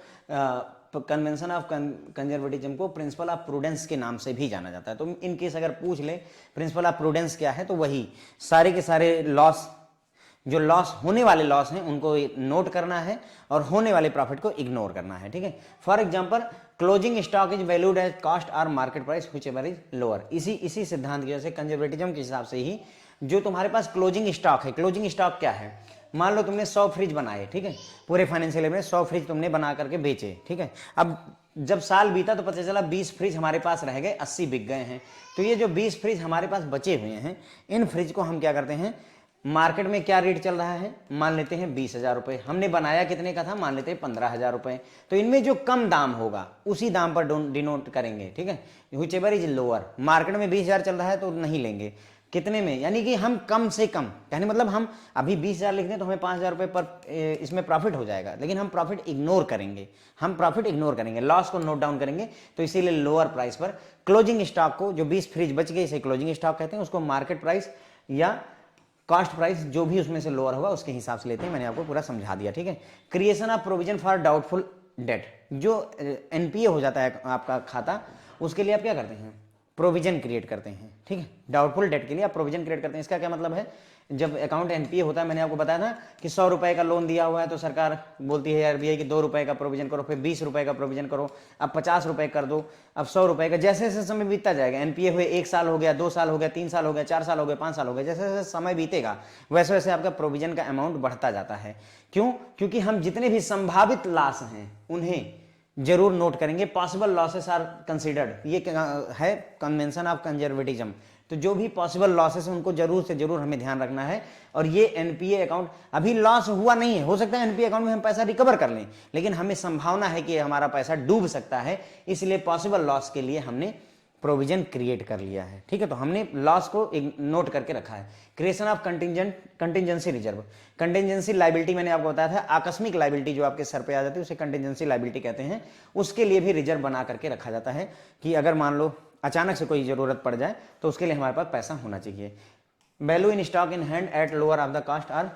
कन्वेंशन ऑफ कंजर्वेटिज्म को प्रिंसिपल ऑफ प्रूडेंस के नाम से भी जाना जाता है। तो इन केस अगर पूछ ले प्रिंसिपल ऑफ प्रूडेंस क्या है, तो वही सारे के सारे लॉस, जो लॉस होने वाले लॉस हैं उनको नोट करना है और होने वाले प्रॉफिट को इग्नोर करना है, ठीक है। For example closing stock is valued as cost और market price whichever is lower. इसी सिद्धांत की वजह से, कंजर्वेटिज्म के हिसाब से ही जो तुम्हारे पास क्लोजिंग स्टॉक है, क्लोजिंग स्टॉक क्या है, मान लो तुमने 100 फ्रिज बनाए, ठीक है, पूरे फाइनेंशियल में 100 फ्रिज तुमने बना करके बेचे, ठीक है। अब जब साल बीता तो पता चला 20 फ्रिज हमारे पास रह गए, 80 बिक गए हैं। तो ये जो 20 फ्रिज हमारे पास बचे हुए हैं, इन फ्रिज को हम क्या करते हैं, मार्केट में क्या रेट चल रहा है, मान लेते हैं 20,000 रुपए, हमने बनाया कितने का था, मान लेते हैं 15,000 रुपए। तो इनमें जो कम दाम होगा उसी दाम पर डिनोट करेंगे, ठीक है, which ever is lower. Market में 20,000 चल रहा है तो नहीं लेंगे, कितने में, यानी कि हम कम से कम, कहने मतलब हम अभी 20,000 लिख दें तो हमें 5,000 रुपए पर इसमें प्रॉफिट हो जाएगा, लेकिन हम प्रॉफिट इग्नोर करेंगे, लॉस को नोट डाउन करेंगे। तो इसीलिए लोअर प्राइस पर क्लोजिंग स्टॉक को, जो 20 फ्रिज बच गए इसे क्लोजिंग स्टॉक कहते हैं, उसको मार्केट प्राइस या कॉस्ट प्राइस जो भी उसमें से लोअर होगा उसके हिसाब से लेते हैं। मैंने आपको पूरा समझा दिया, ठीक है। Creation of provision for doubtful debt, जो एनपीए हो जाता है आपका खाता, उसके लिए आप क्या करते हैं, प्रोविजन क्रिएट करते हैं, ठीक है। डाउटफुल डेट के लिए आप प्रोविजन क्रिएट करते हैं। इसका क्या मतलब है, जब अकाउंट एनपीए होता है, मैंने आपको बताया था कि 100 रुपए का लोन दिया हुआ है तो सरकार बोलती है आरबीआई कि 2 रुपए का प्रोविजन करो, फिर 20 रुपए का प्रोविजन करो, अब 50 रुपए कर दो, अब 100 रुपए का। जैसे जैसे समय बीतता जाएगा, एनपीए हुए 1 साल हो गया, 2 साल हो गया, 3 साल हो गया, 4 साल हो गए, 5 साल हो गए, जैसे जैसे समय बीतेगा वैसे वैसे आपका प्रोविजन का अमाउंट बढ़ता जाता है। क्यों, क्योंकि हम जितने भी संभावित लॉस हैं उन्हें जरूर नोट करेंगे। पॉसिबल लॉसेस आर कंसीडर्ड, ये है कन्वेंशन ऑफ कंजर्वेटिज्म। तो जो भी पॉसिबल लॉसेस हैं उनको जरूर से जरूर हमें ध्यान रखना है। और ये एनपीए अकाउंट अभी लॉस हुआ नहीं है, हो सकता है एनपीए अकाउंट में हम पैसा रिकवर कर लें, लेकिन हमें संभावना है कि हमारा पैसा डूब सकता है, इसलिए पॉसिबल लॉस के लिए हमने प्रोविजन क्रिएट कर लिया है, ठीक है। तो हमने लॉस को नोट करके रखा है। Creation of contingency reserve, contingency liability मैंने आपको बताया था, आकस्मिक लाइबिलिटी जो आपके सर पे आ जाती है उसे कंटिजेंसी लाइबिलिटी कहते हैं। उसके लिए भी रिजर्व बना करके रखा जाता है कि अगर मान लो अचानक से कोई जरूरत पड़ जाए तो उसके लिए हमारे पास पैसा होना चाहिए। Value in stock in hand at lower of the cost और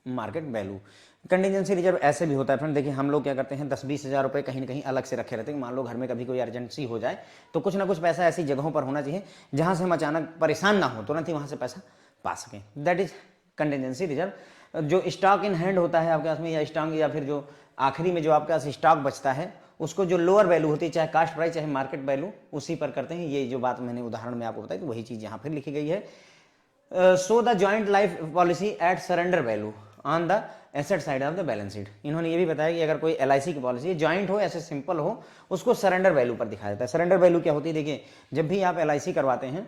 मार्केट वैल्यू। कंटिजेंसी रिजर्व ऐसे भी होता है फ्रेंड, देखिए हम लोग क्या करते हैं 10-20 हज़ार रुपए कहीं ना कहीं अलग से रखे रहते हैं। मान लो घर में कभी कोई अर्जेंसी हो जाए तो कुछ ना कुछ पैसा ऐसी जगहों पर होना चाहिए जहां से हम अचानक परेशान ना हो, तुरंत ही वहां से पैसा पा सकें। That is contingency reserve. जो स्टॉक इन हैंड होता है आपके पास में, या स्टॉक, या फिर जो आखिरी में जो आपके पास स्टॉक बचता है उसको जो लोअर वैल्यू होती है, चाहे कास्ट प्राइस चाहे मार्केट वैल्यू, उसी पर करते हैं। ये जो बात मैंने उदाहरण में आपको बताई तो वही चीज यहाँ फिर लिखी गई है। So the joint life policy at surrender value on the asset side of the balance sheet. इन्होंने ये भी बताया कि अगर कोई एलआईसी की पॉलिसी ज्वाइंट हो, ऐसे सिंपल हो, उसको सरेंडर वैल्यू पर दिखाया जाता है। सरेंडर वैल्यू क्या होती है, देखिए जब भी आप एलआईसी करवाते हैं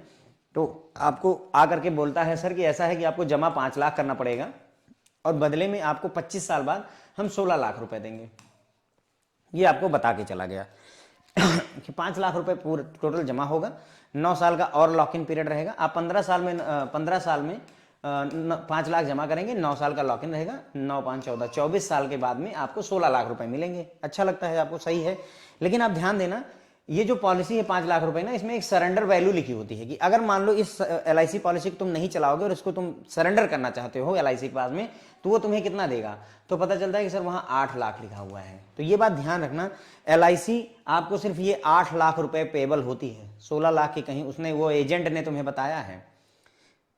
तो आपको आकर के बोलता है सर कि ऐसा है कि आपको जमा 5 लाख करना पड़ेगा और बदले में आपको 25 साल बाद हम 16 लाख रुपए देंगे। ये आपको बता के चला गया कि 5 लाख रुपए पूरा टोटल जमा होगा, 9 साल का और लॉक इन पीरियड रहेगा। आप 15 साल में 5 लाख जमा करेंगे, 9 साल का लॉक इन रहेगा, 9 5 14, 24 साल के बाद में आपको 16 लाख रुपए मिलेंगे। अच्छा लगता है आपको, सही है। लेकिन आप ध्यान देना, ये जो पॉलिसी है 5 लाख रुपए ना, इसमें एक सरेंडर वैल्यू लिखी होती है कि अगर मान लो इस एलआईसी पॉलिसी को तुम नहीं चलाओगे और इसको तुम सरेंडर करना चाहते हो एलआईसी के पास में, तो वो तुम्हें कितना देगा। तो पता चलता है कि सर वहां 8 लाख लिखा हुआ है। तो ये बात ध्यान रखना, एलआईसी आपको सिर्फ ये 8 लाख रुपए पेबल होती है, 16 लाख की कहीं उसने, वो एजेंट ने तुम्हें बताया है,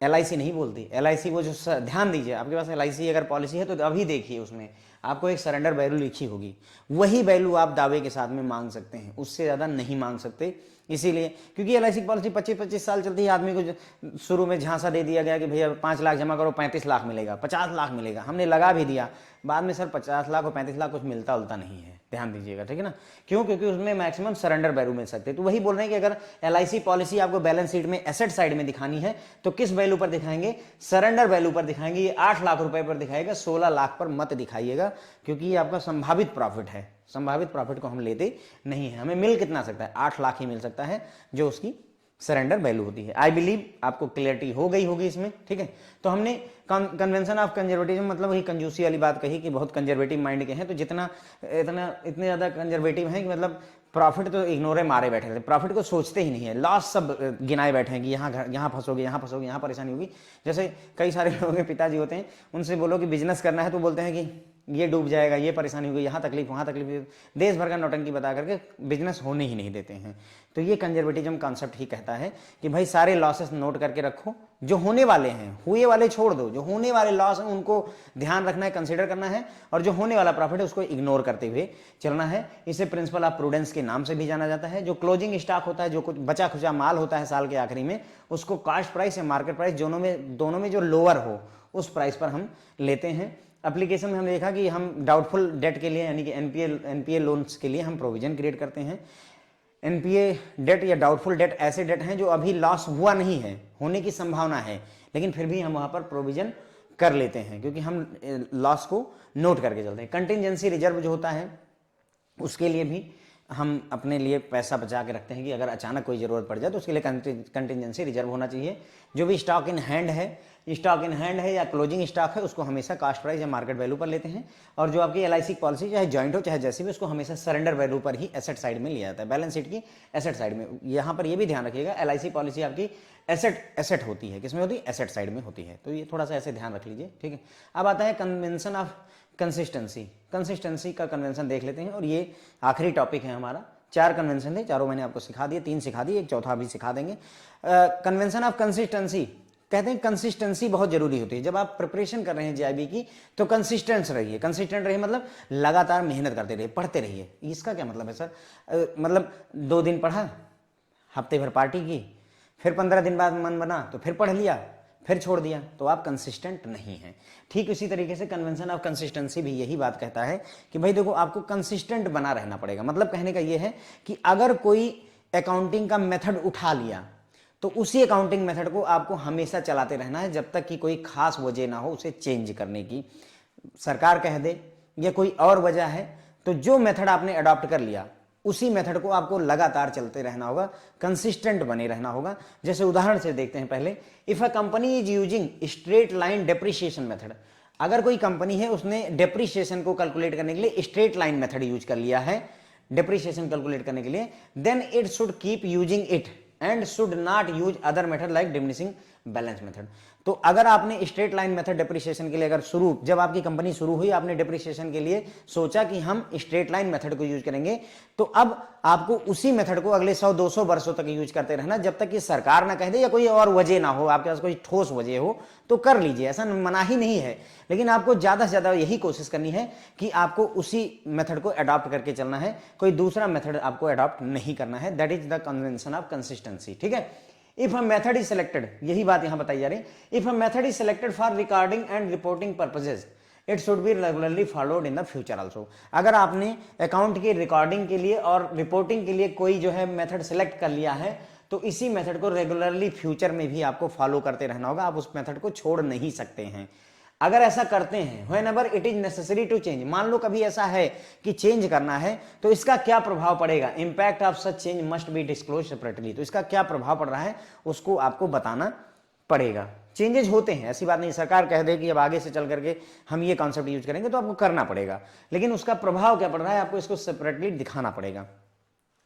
एलआईसी नहीं बोलती। एलआईसी वो जो, ध्यान दीजिए, आपके पास एलआईसी अगर पॉलिसी है तो अभी देखिए उसमें आपको एक सरेंडर वैल्यू लिखी होगी, वही वैल्यू आप दावे के साथ में मांग सकते हैं, उससे ज्यादा नहीं मांग सकते। इसीलिए क्योंकि एलआईसी की पॉलिसी 25-25 साल चलती है, आदमी को शुरू में झांसा दे दिया गया कि भैया 5 लाख जमा करो 35 लाख मिलेगा, 50 लाख मिलेगा, हमने लगा भी दिया, बाद में सर 50 लाख और 35 लाख कुछ मिलता उलता नहीं है, ध्यान दीजिएगा, ठीक है ना। क्यों, क्योंकि उसमें मैक्सिमम सरेंडर वैल्यू मिल सकते हैं। तो वही बोल रहे हैं कि अगर एलआईसी पॉलिसी आपको बैलेंस शीट में एसेट साइड में दिखानी है तो किस वैल्यू पर दिखाएंगे, सरेंडर वैल्यू पर दिखाएंगे। ये 8 लाख रुपए पर दिखाएगा, 16 लाख पर मत दिखाइएगा, क्योंकि ये आपका संभावित प्रॉफिट है। संभावित प्रॉफिट को हम लेते नहीं है, हमें मिल कितना सकता है, 8 लाख ही मिल सकता है, जो उसकी सरेंडर वैल्यू होती है। आई बिलीव आपको क्लियरिटी हो गई होगी इसमें, ठीक है। तो हमने कन्वेंशन ऑफ कंजर्वेटिज्म मतलब वही कंजूसी वाली बात कही कि बहुत कंजर्वेटिव माइंड के हैं, तो इतने ज्यादा कंजर्वेटिव हैं कि मतलब प्रॉफिट तो इग्नोरे मारे बैठे रहते, प्रॉफिट को सोचते ही नहीं है, लॉस सब गिनाए बैठे हैं कि यहाँ फंसोगे, यहाँ परेशानी होगी। जैसे कई सारे लोगों के पिताजी होते हैं, उनसे बोलो कि बिजनेस करना है तो बोलते हैं कि ये डूब जाएगा, ये परेशानी होगी, यहाँ तकलीफ वहाँ तकलीफ, देश भर का नौटंकी बता करके बिजनेस होने ही नहीं देते हैं। तो ये कंजर्वेटिज्म कॉन्सेप्ट ही कहता है कि भाई सारे लॉसेस नोट करके रखो, जो होने वाले हैं, हुए वाले छोड़ दो, जो होने वाले लॉस हैं उनको ध्यान रखना है, कंसिडर करना है, और जो होने वाला प्रॉफिट है उसको इग्नोर करते हुए चलना है। इसे प्रिंसिपल ऑफ प्रूडेंस के नाम से भी जाना जाता है। जो क्लोजिंग स्टॉक होता है, जो कुछ बचा खुचा माल होता है साल के आखिरी में, उसको कॉस्ट प्राइस या मार्केट प्राइस दोनों में जो लोअर हो उस प्राइस पर हम लेते हैं। एप्लीकेशन में हमने देखा कि हम डाउटफुल डेट के लिए यानी कि एनपीए लोन्स के लिए हम प्रोविजन क्रिएट करते हैं। एनपीए डेट या डाउटफुल डेट ऐसे डेट हैं जो अभी लॉस हुआ नहीं है, होने की संभावना है, लेकिन फिर भी हम वहां पर प्रोविजन कर लेते हैं क्योंकि हम लॉस को नोट करके चलते हैं। कंटिजेंसी रिजर्व जो होता है उसके लिए भी हम अपने लिए पैसा बचा के रखते हैं कि अगर अचानक कोई ज़रूरत पड़ जाए तो उसके लिए कंटिजेंसी रिजर्व होना चाहिए। जो भी स्टॉक इन हैंड है या क्लोजिंग स्टॉक है उसको हमेशा कास्ट प्राइस या मार्केट वैल्यू पर लेते हैं। और जो आपकी एलआईसी पॉलिसी चाहे जॉइंट हो चाहे जैसी भी, उसको हमेशा सरेंडर वैल्यू पर ही एसेट साइड में लिया जाता है, बैलेंस शीट की एसेट साइड में। यहाँ पर ये भी ध्यान रखिएगा, एलआईसी पॉलिसी आपकी एसेट होती है, किसमें होती है? एसेट साइड में होती है। तो ये थोड़ा सा ऐसे ध्यान रख लीजिए, ठीक है। अब आता है कन्वेंशन ऑफ कंसिस्टेंसी का कन्वेंशन देख लेते हैं, और ये आखिरी टॉपिक है हमारा। 4 कन्वेंशन थे, चारों मैंने आपको सिखा दिए, 3 सिखा दिए, एक चौथा भी सिखा देंगे। कन्वेंशन ऑफ कंसिस्टेंसी कहते हैं कंसिस्टेंसी बहुत जरूरी होती है। जब आप प्रिपरेशन कर रहे हैं जेआईबी की तो कंसिस्टेंट रहिए मतलब लगातार मेहनत करते रहिए, पढ़ते रहिए। इसका क्या मतलब है सर? मतलब 2 दिन पढ़ा, हफ्ते भर पार्टी की, फिर 15 दिन बाद मन बना तो फिर पढ़ लिया, फिर छोड़ दिया, तो आप कंसिस्टेंट नहीं हैं। ठीक इसी तरीके से कन्वेंशन ऑफ कंसिस्टेंसी भी यही बात कहता है कि भाई देखो आपको कंसिस्टेंट बना रहना पड़ेगा। मतलब कहने का ये है कि अगर कोई अकाउंटिंग का मेथड उठा लिया तो उसी अकाउंटिंग मेथड को आपको हमेशा चलाते रहना है जब तक कि कोई खास वजह ना हो उसे चेंज करने की। सरकार कह दे या कोई और वजह है, तो जो मेथड आपने अडॉप्ट कर लिया उसी मेथड को आपको लगातार चलते रहना होगा, कंसिस्टेंट बने रहना होगा। जैसे उदाहरण से देखते हैं पहले, if a company is using straight line depreciation method, अगर कोई कंपनी है उसने डेप्रिसिएशन को कैलकुलेट करने के लिए स्ट्रेट लाइन मेथड यूज कर लिया है डेप्रिसिएशन कैलकुलेट करने के लिए, then it should keep using it and should not use other method like diminishing balance method. तो अगर आपने स्ट्रेट लाइन मेथड डेप्रिसिएशन के लिए अगर जब आपकी कंपनी शुरू हुई, आपने डेप्रिसिएशन के लिए सोचा कि हम स्ट्रेट लाइन मेथड को यूज करेंगे, तो अब आपको उसी मेथड को अगले 100-200 वर्षों तक यूज करते रहना जब तक कि सरकार ना कह दे या कोई और वजह ना हो, आपके पास कोई ठोस वजह हो तो कर लीजिए, ऐसा मना ही नहीं है। लेकिन आपको ज्यादा से ज्यादा यही कोशिश करनी है कि आपको उसी मेथड को अडॉप्ट करके चलना है, कोई दूसरा मेथड आपको अडॉप्ट नहीं करना है। That is the convention of consistency, ठीक है। If a method is selected, यही बात यहां बताई जा रही है, if a method is selected for recording and reporting purposes it should be regularly followed in the future also. अगर आपने अकाउंट की रिकॉर्डिंग के लिए और रिपोर्टिंग के लिए कोई जो है मेथड सिलेक्ट कर लिया है, तो इसी मेथड को रेगुलरली फ्यूचर में भी आपको फॉलो करते रहना होगा, आप उस मेथड को छोड़ नहीं सकते हैं। अगर ऐसा करते हैं, whenever it is necessary to change, मान लो कभी ऐसा है कि चेंज करना है, तो इसका क्या प्रभाव पड़ेगा, impact of such change must be disclose separately. तो इसका क्या प्रभाव पड़ रहा है उसको आपको बताना पड़ेगा। चेंजेस होते हैं, ऐसी बात नहीं सरकार कह दे कि अब आगे से चल करके हम ये कॉन्सेप्ट यूज करेंगे, तो आपको करना पड़ेगा, लेकिन उसका प्रभाव क्या पड़ रहा है आपको इसको सेपरेटली दिखाना पड़ेगा।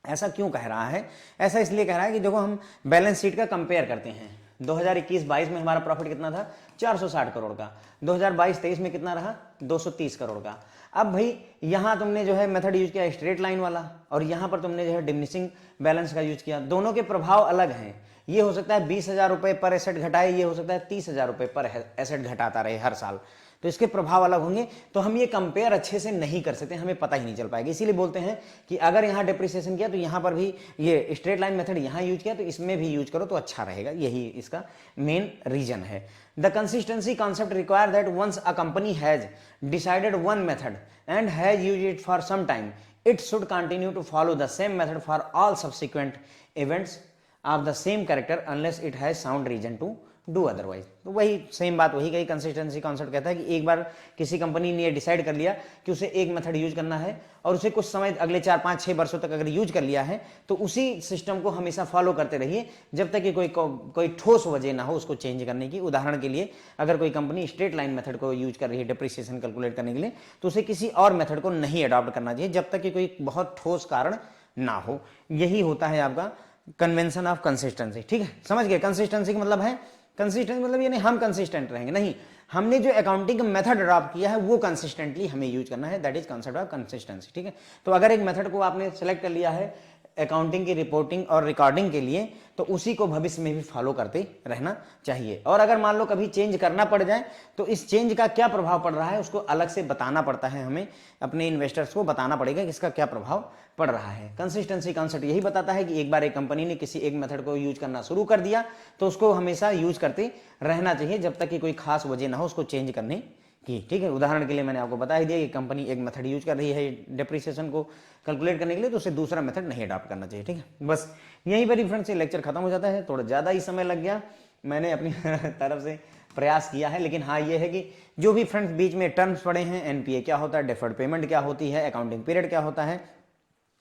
ऐसा क्यों कह रहा है? ऐसा इसलिए कह रहा है कि देखो हम बैलेंस शीट का कंपेयर करते हैं, 2021-22 में हमारा प्रॉफिट कितना था? 460 करोड़ का। 2022-23 में कितना रहा? 230 करोड़ का। अब भाई यहां तुमने जो है मेथड यूज किया स्ट्रेट लाइन वाला, और यहां पर तुमने जो है डिमिनिशिंग बैलेंस का यूज किया। दोनों के प्रभाव अलग हैं। ये हो सकता है 20,000 रुपए पर एसेट घटाए, ये हो सकता है 30,000 रुपए पर एसेट घटाता रहे हर साल, तो इसके प्रभाव अलग होंगे। तो हम ये कंपेयर अच्छे से नहीं कर सकते, हमें पता ही नहीं चल पाएगा। इसीलिए बोलते हैं कि अगर यहाँ डिप्रिसिएशन किया तो यहाँ पर भी ये स्ट्रेट लाइन मेथड यहाँ यूज किया तो इसमें भी यूज करो तो अच्छा रहेगा, यही इसका मेन रीजन है। The consistency concept require that once a company has decided one method and has use it for some time, it should continue to follow the same method for all subsequent events of the same character unless it has sound reason to do otherwise. तो वही same बात वही कही, consistency concept कहता है कि एक बार किसी कंपनी ने डिसाइड कर लिया कि उसे एक मेथड यूज करना है और उसे कुछ समय अगले 4-5-6 वर्षों तक अगर यूज कर लिया है, तो उसी सिस्टम को हमेशा फॉलो करते रहिए जब तक कि कोई ठोस वजह ना हो उसको चेंज करने की। उदाहरण के लिए अगर कोई कंपनी स्ट्रेट लाइन मेथड को यूज कर रही है डिप्रिसिएशन कैलकुलेट करने के लिए, तो उसे किसी और मेथड को नहीं अडॉप्ट करना चाहिए जब तक कि कोई बहुत ठोस कारण ना हो। यही होता है आपका कन्वेंशन ऑफ कंसिस्टेंसी, ठीक है। समझ गए? कंसिस्टेंसी का मतलब है कंसिस्टेंट मतलब ये नहीं हम कंसिस्टेंट रहेंगे, नहीं, हमने जो अकाउंटिंग का मेथड अडॉप्ट किया है वो कंसिस्टेंटली हमें यूज करना है, that is concept of consistency, ठीक है। तो अगर एक मेथड को आपने सेलेक्ट कर लिया है अकाउंटिंग की रिपोर्टिंग और रिकॉर्डिंग के लिए, तो उसी को भविष्य में भी फॉलो करते रहना चाहिए। और अगर मान लो कभी चेंज करना पड़ जाए तो इस चेंज का क्या प्रभाव पड़ रहा है उसको अलग से बताना पड़ता है, हमें अपने इन्वेस्टर्स को बताना पड़ेगा कि इसका क्या प्रभाव पड़ रहा है। कंसिस्टेंसी कॉन्सेप्ट यही बताता है कि एक बार एक कंपनी ने किसी एक मेथड को यूज करना शुरू कर दिया तो उसको हमेशा यूज करते रहना चाहिए जब तक कि कोई खास वजह ना हो उसको चेंज करने की, ठीक है। उदाहरण के लिए मैंने आपको बता ही दिया कि कंपनी एक मेथड यूज कर रही है डिप्रिसिएशन को कैलकुलेट करने के लिए, तो उसे दूसरा मेथड नहीं अडॉप्ट करना चाहिए, ठीक है। बस यहीं पर फ्रेंड्स ये लेक्चर खत्म हो जाता है। थोड़ा ज़्यादा ही समय लग गया, मैंने अपनी तरफ से प्रयास किया है, लेकिन हाँ ये है कि जो भी फ्रेंड्स बीच में टर्म्स पड़े हैं, एनपीए क्या होता है, डेफर्ड पेमेंट क्या होती है, अकाउंटिंग पीरियड क्या होता है,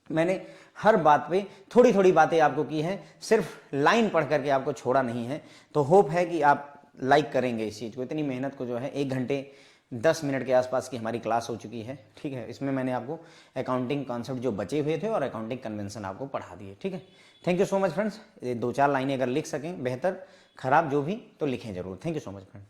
मैंने हर बात पे थोड़ी थोड़ी बातें आपको की है, सिर्फ लाइन पढ़ करके आपको छोड़ा नहीं है। तो होप है कि आप लाइक करेंगे इस चीज़ को, इतनी मेहनत को जो है 1 घंटे 10 मिनट के आसपास की हमारी क्लास हो चुकी है, ठीक है। इसमें मैंने आपको अकाउंटिंग कॉन्सेप्ट जो बचे हुए थे और अकाउंटिंग कन्वेंशन आपको पढ़ा दिए, ठीक है। Thank you so much friends. ये 2-4 लाइनें अगर लिख सकें बेहतर, खराब जो भी तो लिखें जरूर। Thank you so much friend.